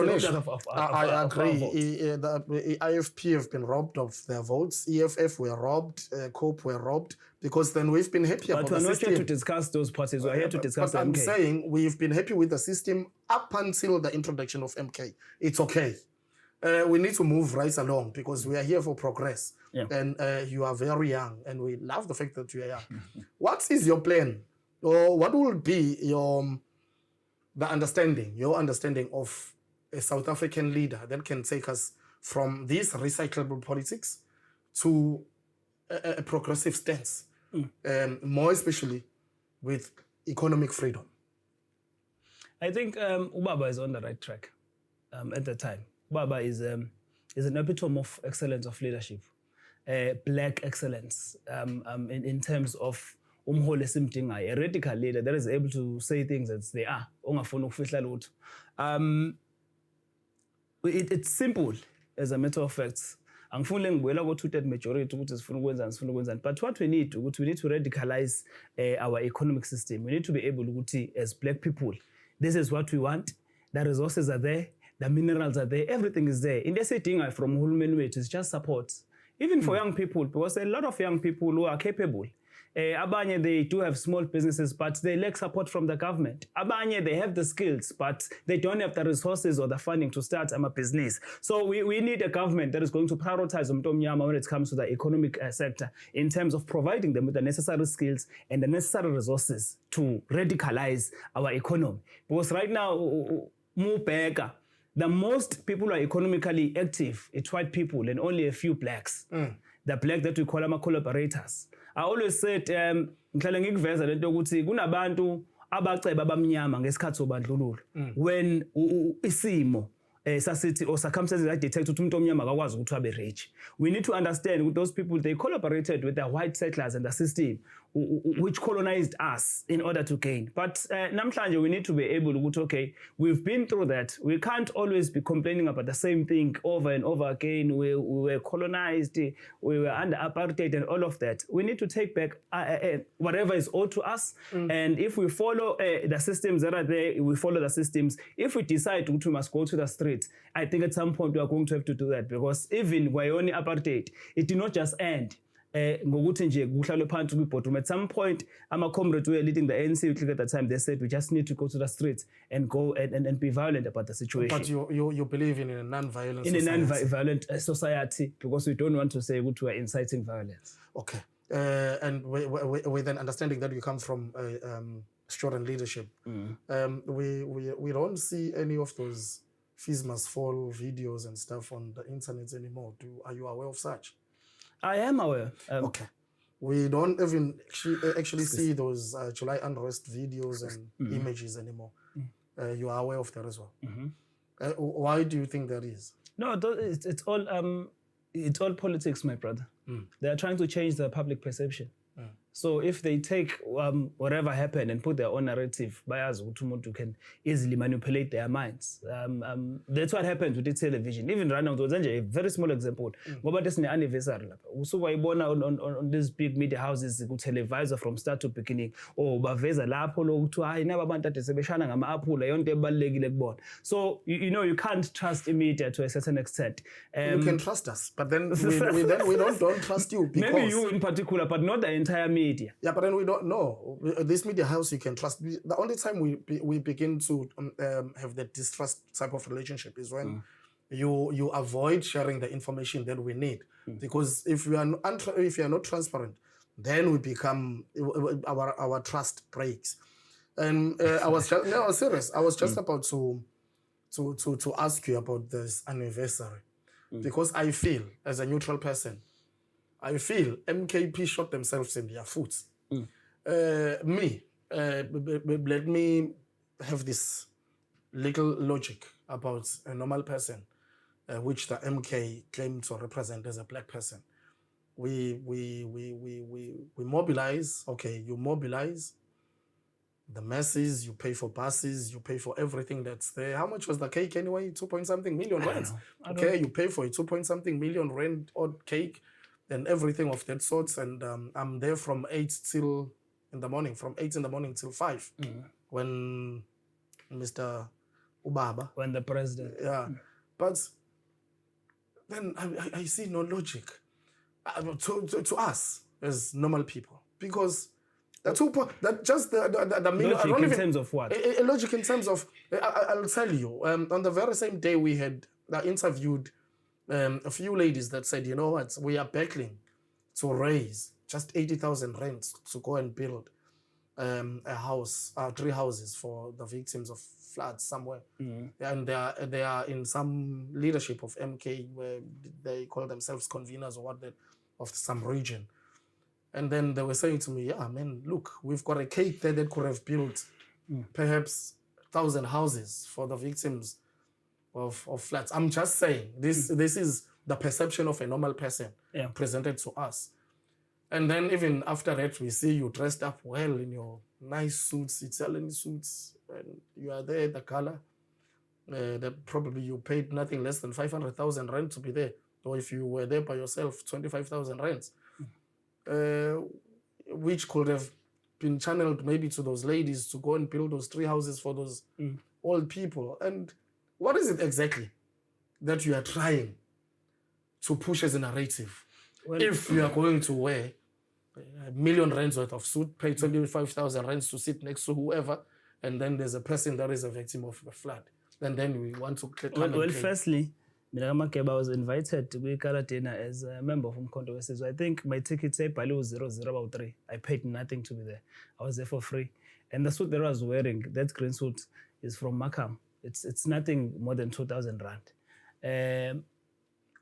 I agree. The IFP have been robbed of their votes. EFF were robbed. COPE were robbed, because then we've been happy about the system.
But we're not here to discuss those parties. We're here to discuss the MK.
I'm saying we've been happy with the system up until the introduction of MK. It's okay. We need to move right along because we are here for progress.
Yeah.
And you are very young, and we love the fact that you are young. What is your plan? Or what will be your understanding of a South African leader that can take us from this recyclable politics to a progressive stance, more especially with economic freedom?
I think Ubaba is on the right track at the time. Ubaba is an epitome of excellence of leadership, black excellence in terms of umholi esimdingayo, a radical leader that is able to say things as they are. It's simple, as a matter of fact. angifuni ngibuyela ko-2/3 majority ukuthi sifuna ukwenzani. But what we need to radicalize our economic system. We need to be able ukuthi, as black people, this is what we want. The resources are there, the minerals are there, everything is there. In the setting from uhulumeni wethu is just support. Even for young people, because a lot of young people who are capable. Abanye, they do have small businesses, but they lack support from the government. Abanye, they have the skills, but they don't have the resources or the funding to start a business. So we need a government that is going to prioritize when it comes to the economic sector in terms of providing them with the necessary skills and the necessary resources to radicalize our economy. Because right now, the most people who are economically active, it's white people and only a few blacks. The black that we call them collaborators. I always said, ngihlale ngikuveza lento ukuthi kunabantu abaceba abamnyama ngesikhathi sobandlululo. When isimo sasithi or circumstances that detect ukuthi umuntu omnyama akakwazi ukuthi abe rich. We need to understand with those people, they collaborated with the white settlers and the system which colonized us in order to gain. But namhlanje we need to be able to, okay, we've been through that. We can't always be complaining about the same thing over and over again. We were colonized, we were under apartheid and all of that. We need to take back whatever is owed to us. And if we follow the systems that are there, we follow the systems. If we decide we must go to the streets, I think at some point we are going to have to do that, because even Wayoni apartheid, it did not just end. Ngokuthi nje kuhlalwe phansi kwibhodroom. At some point, ama-comrades who were leading the ANC at that time, they said we just need to go to the streets and go and be violent about the situation.
But you believe in a non-violent
society?
In
a non-violent society, because we don't want to say we are inciting violence.
Okay. And with an understanding that you come from student leadership, we don't see any of those fees must fall videos and stuff on the internet anymore. Are you aware of such?
I am aware.
Okay. We don't even actually see those July unrest videos and images anymore. You are aware of that as well. Why do you think that is?
No, it's all politics, my brother. They are trying to change the public perception. So if they take whatever happened and put their own narrative, bias, umuntu can easily manipulate their minds. That's what happened with the television. Even right now, a very small example. Ngoba this ne anniversary lapha. Usuka ibona on these big media houses ku-televisor from start to beginning. Oh, baveza lapho lo kuthiwa hayi naba abantu ade sebeshana ngama-aphula yonke ebalulekile kubona. So you know you can't trust the media to a certain extent.
You can trust us, but then we don't trust you because
maybe you in particular, but not the entire media.
Yeah, but then we don't know. This media house you can trust. The only time we begin to have that distrust type of relationship is when you avoid sharing the information that we need. Because if you are not transparent, then we become our trust breaks. And I was serious. I was just about to ask you about this anniversary, because I feel as a neutral person, I feel MKP shot themselves in their foot. Let me have this little logic about a normal person, which the MK claimed to represent as a black person. We mobilize. Okay, you mobilize the masses. You pay for buses. You pay for everything that's there. How much was the cake anyway? 2-point-something million rand. Okay, you pay for a 2-point-something million rand odd cake and everything of that sorts. And I'm there from 8 till in the morning, from 8 in the morning till 5, when Mr. Ubaba,
when the president,
but then I see no logic to us as normal people, because the 2 point, that just the million,
logic in terms of what?
A logic in terms of, I'll tell you, on the very same day we had interviewed a few ladies that said, you know what, we are battling to raise just 80,000 rand to go and build a house, 3 houses for the victims of floods somewhere. And they are in some leadership of MK, where they call themselves conveners or what, of some region. And then they were saying to me, yeah, man, look, we've got a cake there that could have built perhaps 1,000 houses for the victims of floods. I'm just saying, this is the perception of a normal person presented to us. And then even after that, we see you dressed up well in your nice suits, Italian suits, and you are there, the color. That probably you paid nothing less than 500,000 rand to be there. or if you were there by yourself, 25,000 rands, which could have been channeled maybe to those ladies to go and build those 3 houses for those old people. And what is it exactly that you are trying to push as a narrative? Well, if you are going to wear R1 million worth of suit, pay 25,000 rands to sit next to whoever, and then there's a person that is a victim of a flood, and then we want to click.
Well, firstly, I was invited to be Kala dinner as a member from Umkhonto weSizwe. I think my ticket say was 003. I paid nothing to be there. I was there for free. And the suit that I was wearing, that green suit, is from Markham. It's nothing more than 2,000 rand.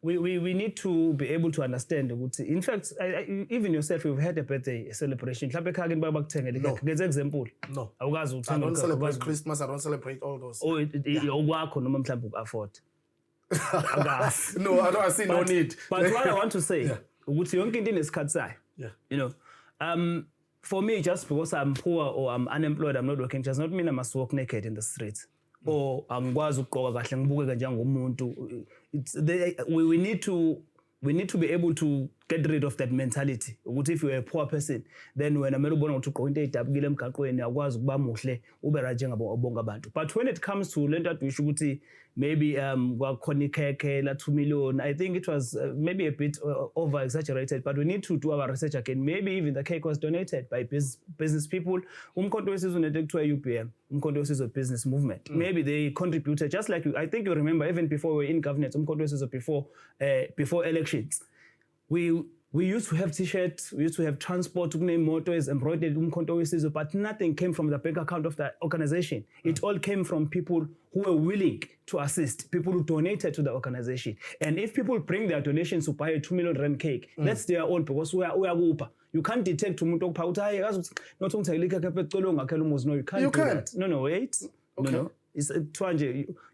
We need to be able to understand. In fact, even yourself, you've had a birthday celebration. No. Example.
No. I don't celebrate Christmas. I don't celebrate all those.
Oh, afford.
No, I see no need.
But what I want to say,
yeah.
You know, for me, just because I'm poor or I'm unemployed, I'm not working, does not mean I must walk naked in the streets. Or we need to be able to get rid of that mentality. If you're a poor person, then when I'm able to go into but when it comes to lenda to maybe 2 million, I think it was maybe a bit over exaggerated, but we need to do our research again. Maybe even the cake was donated by business people. Umkhonto weSizwe to a UPM, Umkhonto weSizwe business movement. Maybe they contributed, just like I think you remember, even before we were in governance, Umkhonto weSizwe before elections. We used to have t-shirts, we used to have transport, to name motors, embroidered Umkhonto weSizwe, but nothing came from the bank account of the organization. It all came from people who were willing to assist, people who donated to the organization. And if people bring their donations to buy a 2 million rand cake, that's their own, because we are you can't detect to Mutok Pautai, not you can't do that. No, wait. Okay. No. It's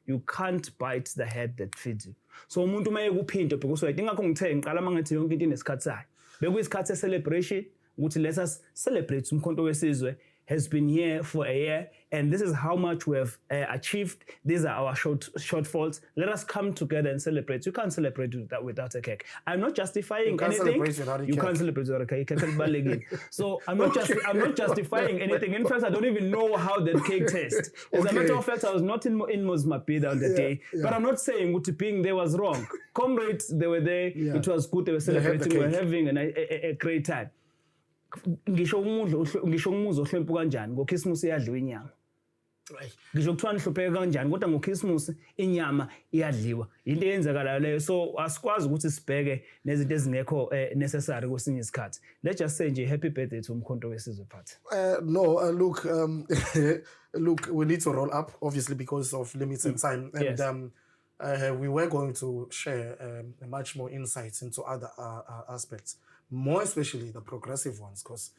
you can't bite the head that feeds you. So umuntu maye kuphinto because I think ngithe ngiqala mangathi yonke into inesikhathi sayo. Bekuyisikhathi celebration ukuthi let us celebrate Umkhonto weSizwe has been here for a year, and this is how much we have achieved. These are our shortfalls. Let us come together and celebrate. You can't celebrate that without a cake. I'm not justifying anything. You can't celebrate without a cake. So I'm not justifying anything. In fact, I don't even know how that cake tastes. As a matter of fact, I was not in Mozambique on the day, but I'm not saying what being there was wrong. Comrades, they were there. Yeah. It was good. They were celebrating. We were having a great time. Ngisho umuzo ohlwempu kanjani ngoChristmas iyadliwa inyama. Ngisho kuthiwa nihlupheke kanjani kodwa ngoChristmas inyama iyadliwa. Into eyenzakalayo leyo, so asikwazi ukuthi sibheke nezinto ezingekho necessary kwesinye isikhathi. Let's just say nje happy birthday to Umkhonto weSizwe Phathi.
No, look, look, we need to roll up obviously because of limits and time, and yes. We were going to share much more insights into other aspects. More especially the progressive ones, because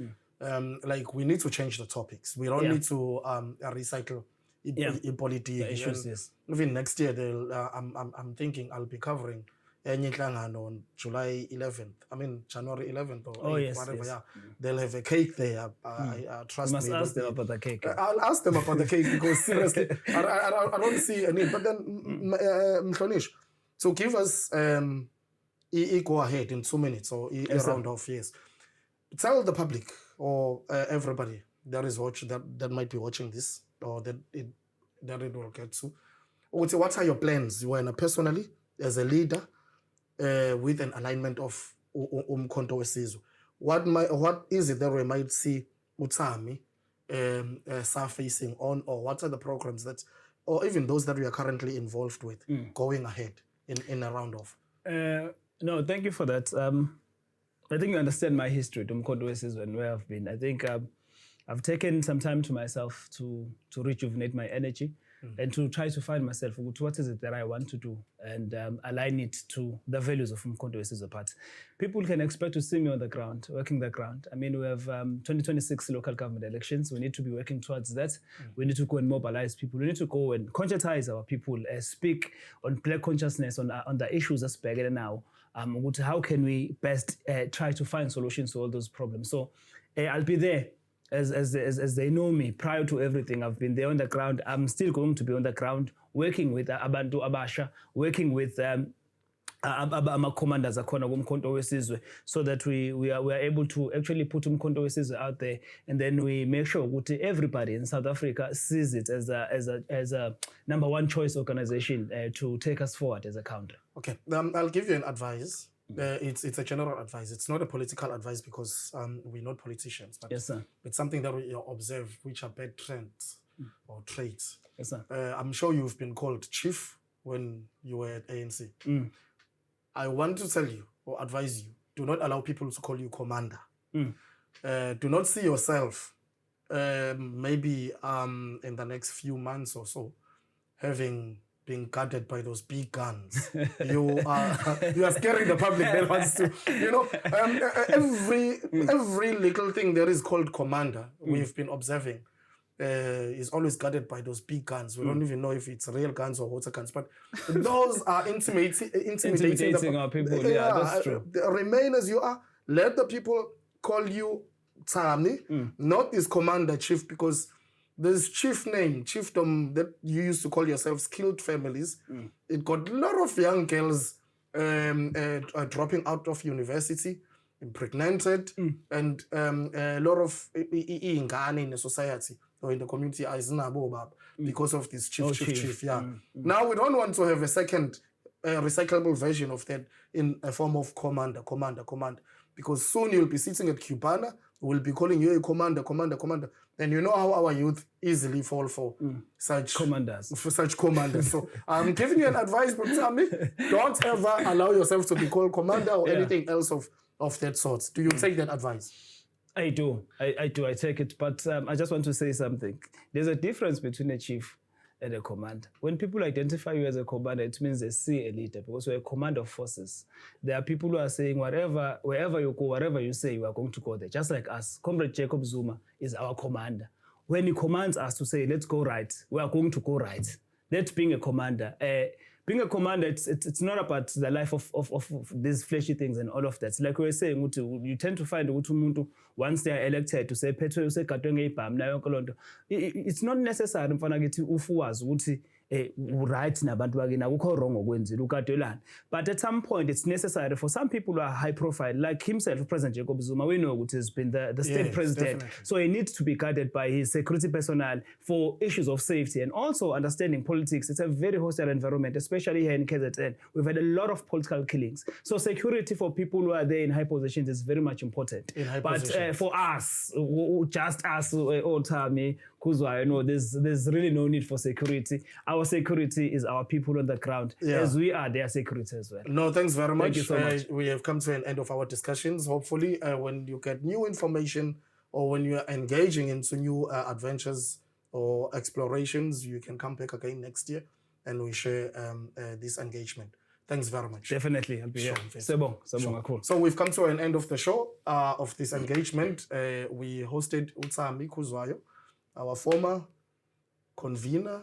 like we need to change the topics. We don't need to recycle politics.
Issues, yes.
Even next year, I'm thinking I'll be covering on July 11th. I mean January 11th or 8th, whatever. Yes. Yeah, they'll have a cake there. I trust
you must
me.
Ask them about the cake.
I'll ask them about the cake because seriously, I don't see a need. But then, Mhlonish, so give us. Go ahead in 2 minutes or a round of yes. Tell the public or everybody that is that might be watching this or that it will get to. What are your plans? You are personally as a leader with an alignment of Umkhonto weSizwe. What is it that we might see Utsami surfacing on, or what are the programs that, or even those that we are currently involved with going ahead in a round of?
No, thank you for that. I think you understand my history to Umkhonto weSizwe and where I've been. I think I've taken some time to myself to rejuvenate my energy and to try to find myself. What is it that I want to do and align it to the values of Umkhonto weSizwe Phathi. People can expect to see me on the ground, working the ground. I mean, we have 2026 local government elections. We need to be working towards that. We need to go and mobilize people. We need to go and conscientize our people, speak on black consciousness, on the issues that's bigger now. How can we best try to find solutions to all those problems? So I'll be there as they know me. Prior to everything, I've been there on the ground. I'm still going to be on the ground, working with Abantu Abasha, working with ama-commanders akhona kumkhonto wesizwe, so that we are able to actually put umkhonto wesizwe out there, and then we make sure ukuthi everybody in South Africa sees it as a number one choice organization to take us forward as a country.
Okay, I'll give you an advice. It's a general advice. It's not a political advice because we're not politicians. But
Yes, sir.
it's something that we observe, which are bad trends or traits.
Yes, sir.
I'm sure you've been called chief when you were at ANC. I want to tell you or advise you, do not allow people to call you commander. Do not see yourself maybe in the next few months or so having been guarded by those big guns. You are scaring the public that wants to, every little thing there is called commander, we've been observing, is always guarded by those big guns. We don't even know if it's real guns or water guns, but those are intimidating
our people. Yeah, that's true.
Remain as you are. Let the people call you Tsami, not this commander chief, because this chief name, chiefdom that you used to call yourselves, killed families. It got a lot of young girls dropping out of university, impregnated, and a lot of ingane in the society or in the community because of this chief. Yeah. Now we don't want to have a second recyclable version of that in a form of commander, because soon you'll be sitting at Cubana, we'll be calling you a commander. And you know how our youth easily fall for such
commanders.
So I'm giving you an advice, but tell me, don't ever allow yourself to be called commander or anything else of that sort. Do you take that advice?
I do. I take it. But I just want to say something. There's a difference between a chief and a commander. When people identify you as a commander, it means they see a leader, because we're a command of forces. There are people who are saying wherever you go, whatever you say, you are going to go there. Just like us. Comrade Jacob Zuma is our commander. When he commands us to say, let's go right, we are going to go right. That's being a commander. Being a commander, it's not about the life of these fleshy things and all of that. Like we were saying, you tend to find umuntu once they are elected to say phethwe usegadwe ngeibhamu nayo yonke lonto. It's not necessary mfana kithi ufuwazi ukuthi right nabantu bakini akukho wrong okwenzile ukadelana. But at some point it's necessary for some people who are high profile, like himself, President Jacob Zuma. We know he's been the state president,
definitely.
so he needs to be guarded by his security personnel for issues of safety and also understanding politics. It's a very hostile environment, especially here in KZN. We've had a lot of political killings, so security for people who are there in high positions is very much important. But for us, just us, Otami, Kuzwa, there's really no need for security. Our security is our people on the ground, as we are their security as well.
No, thanks very much.
Thank you so much.
We have come to an end of our discussions. Hopefully, when you get new information or when you are engaging into new adventures or explorations, you can come back again next year and we share this engagement. Thanks very much.
Definitely, I'll be here. Sure.
So we've come to an end of the show, of this engagement. We hosted Utsami Kuzwayo, our former convener,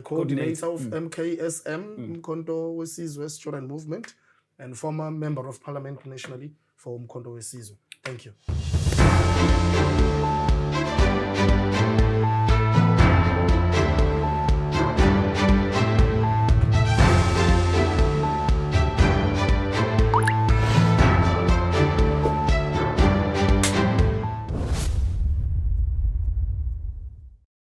coordinator of MKSM, Umkhonto Wesizwe Student Movement, and former member of parliament nationally for Umkhonto Wesizwe. Thank you.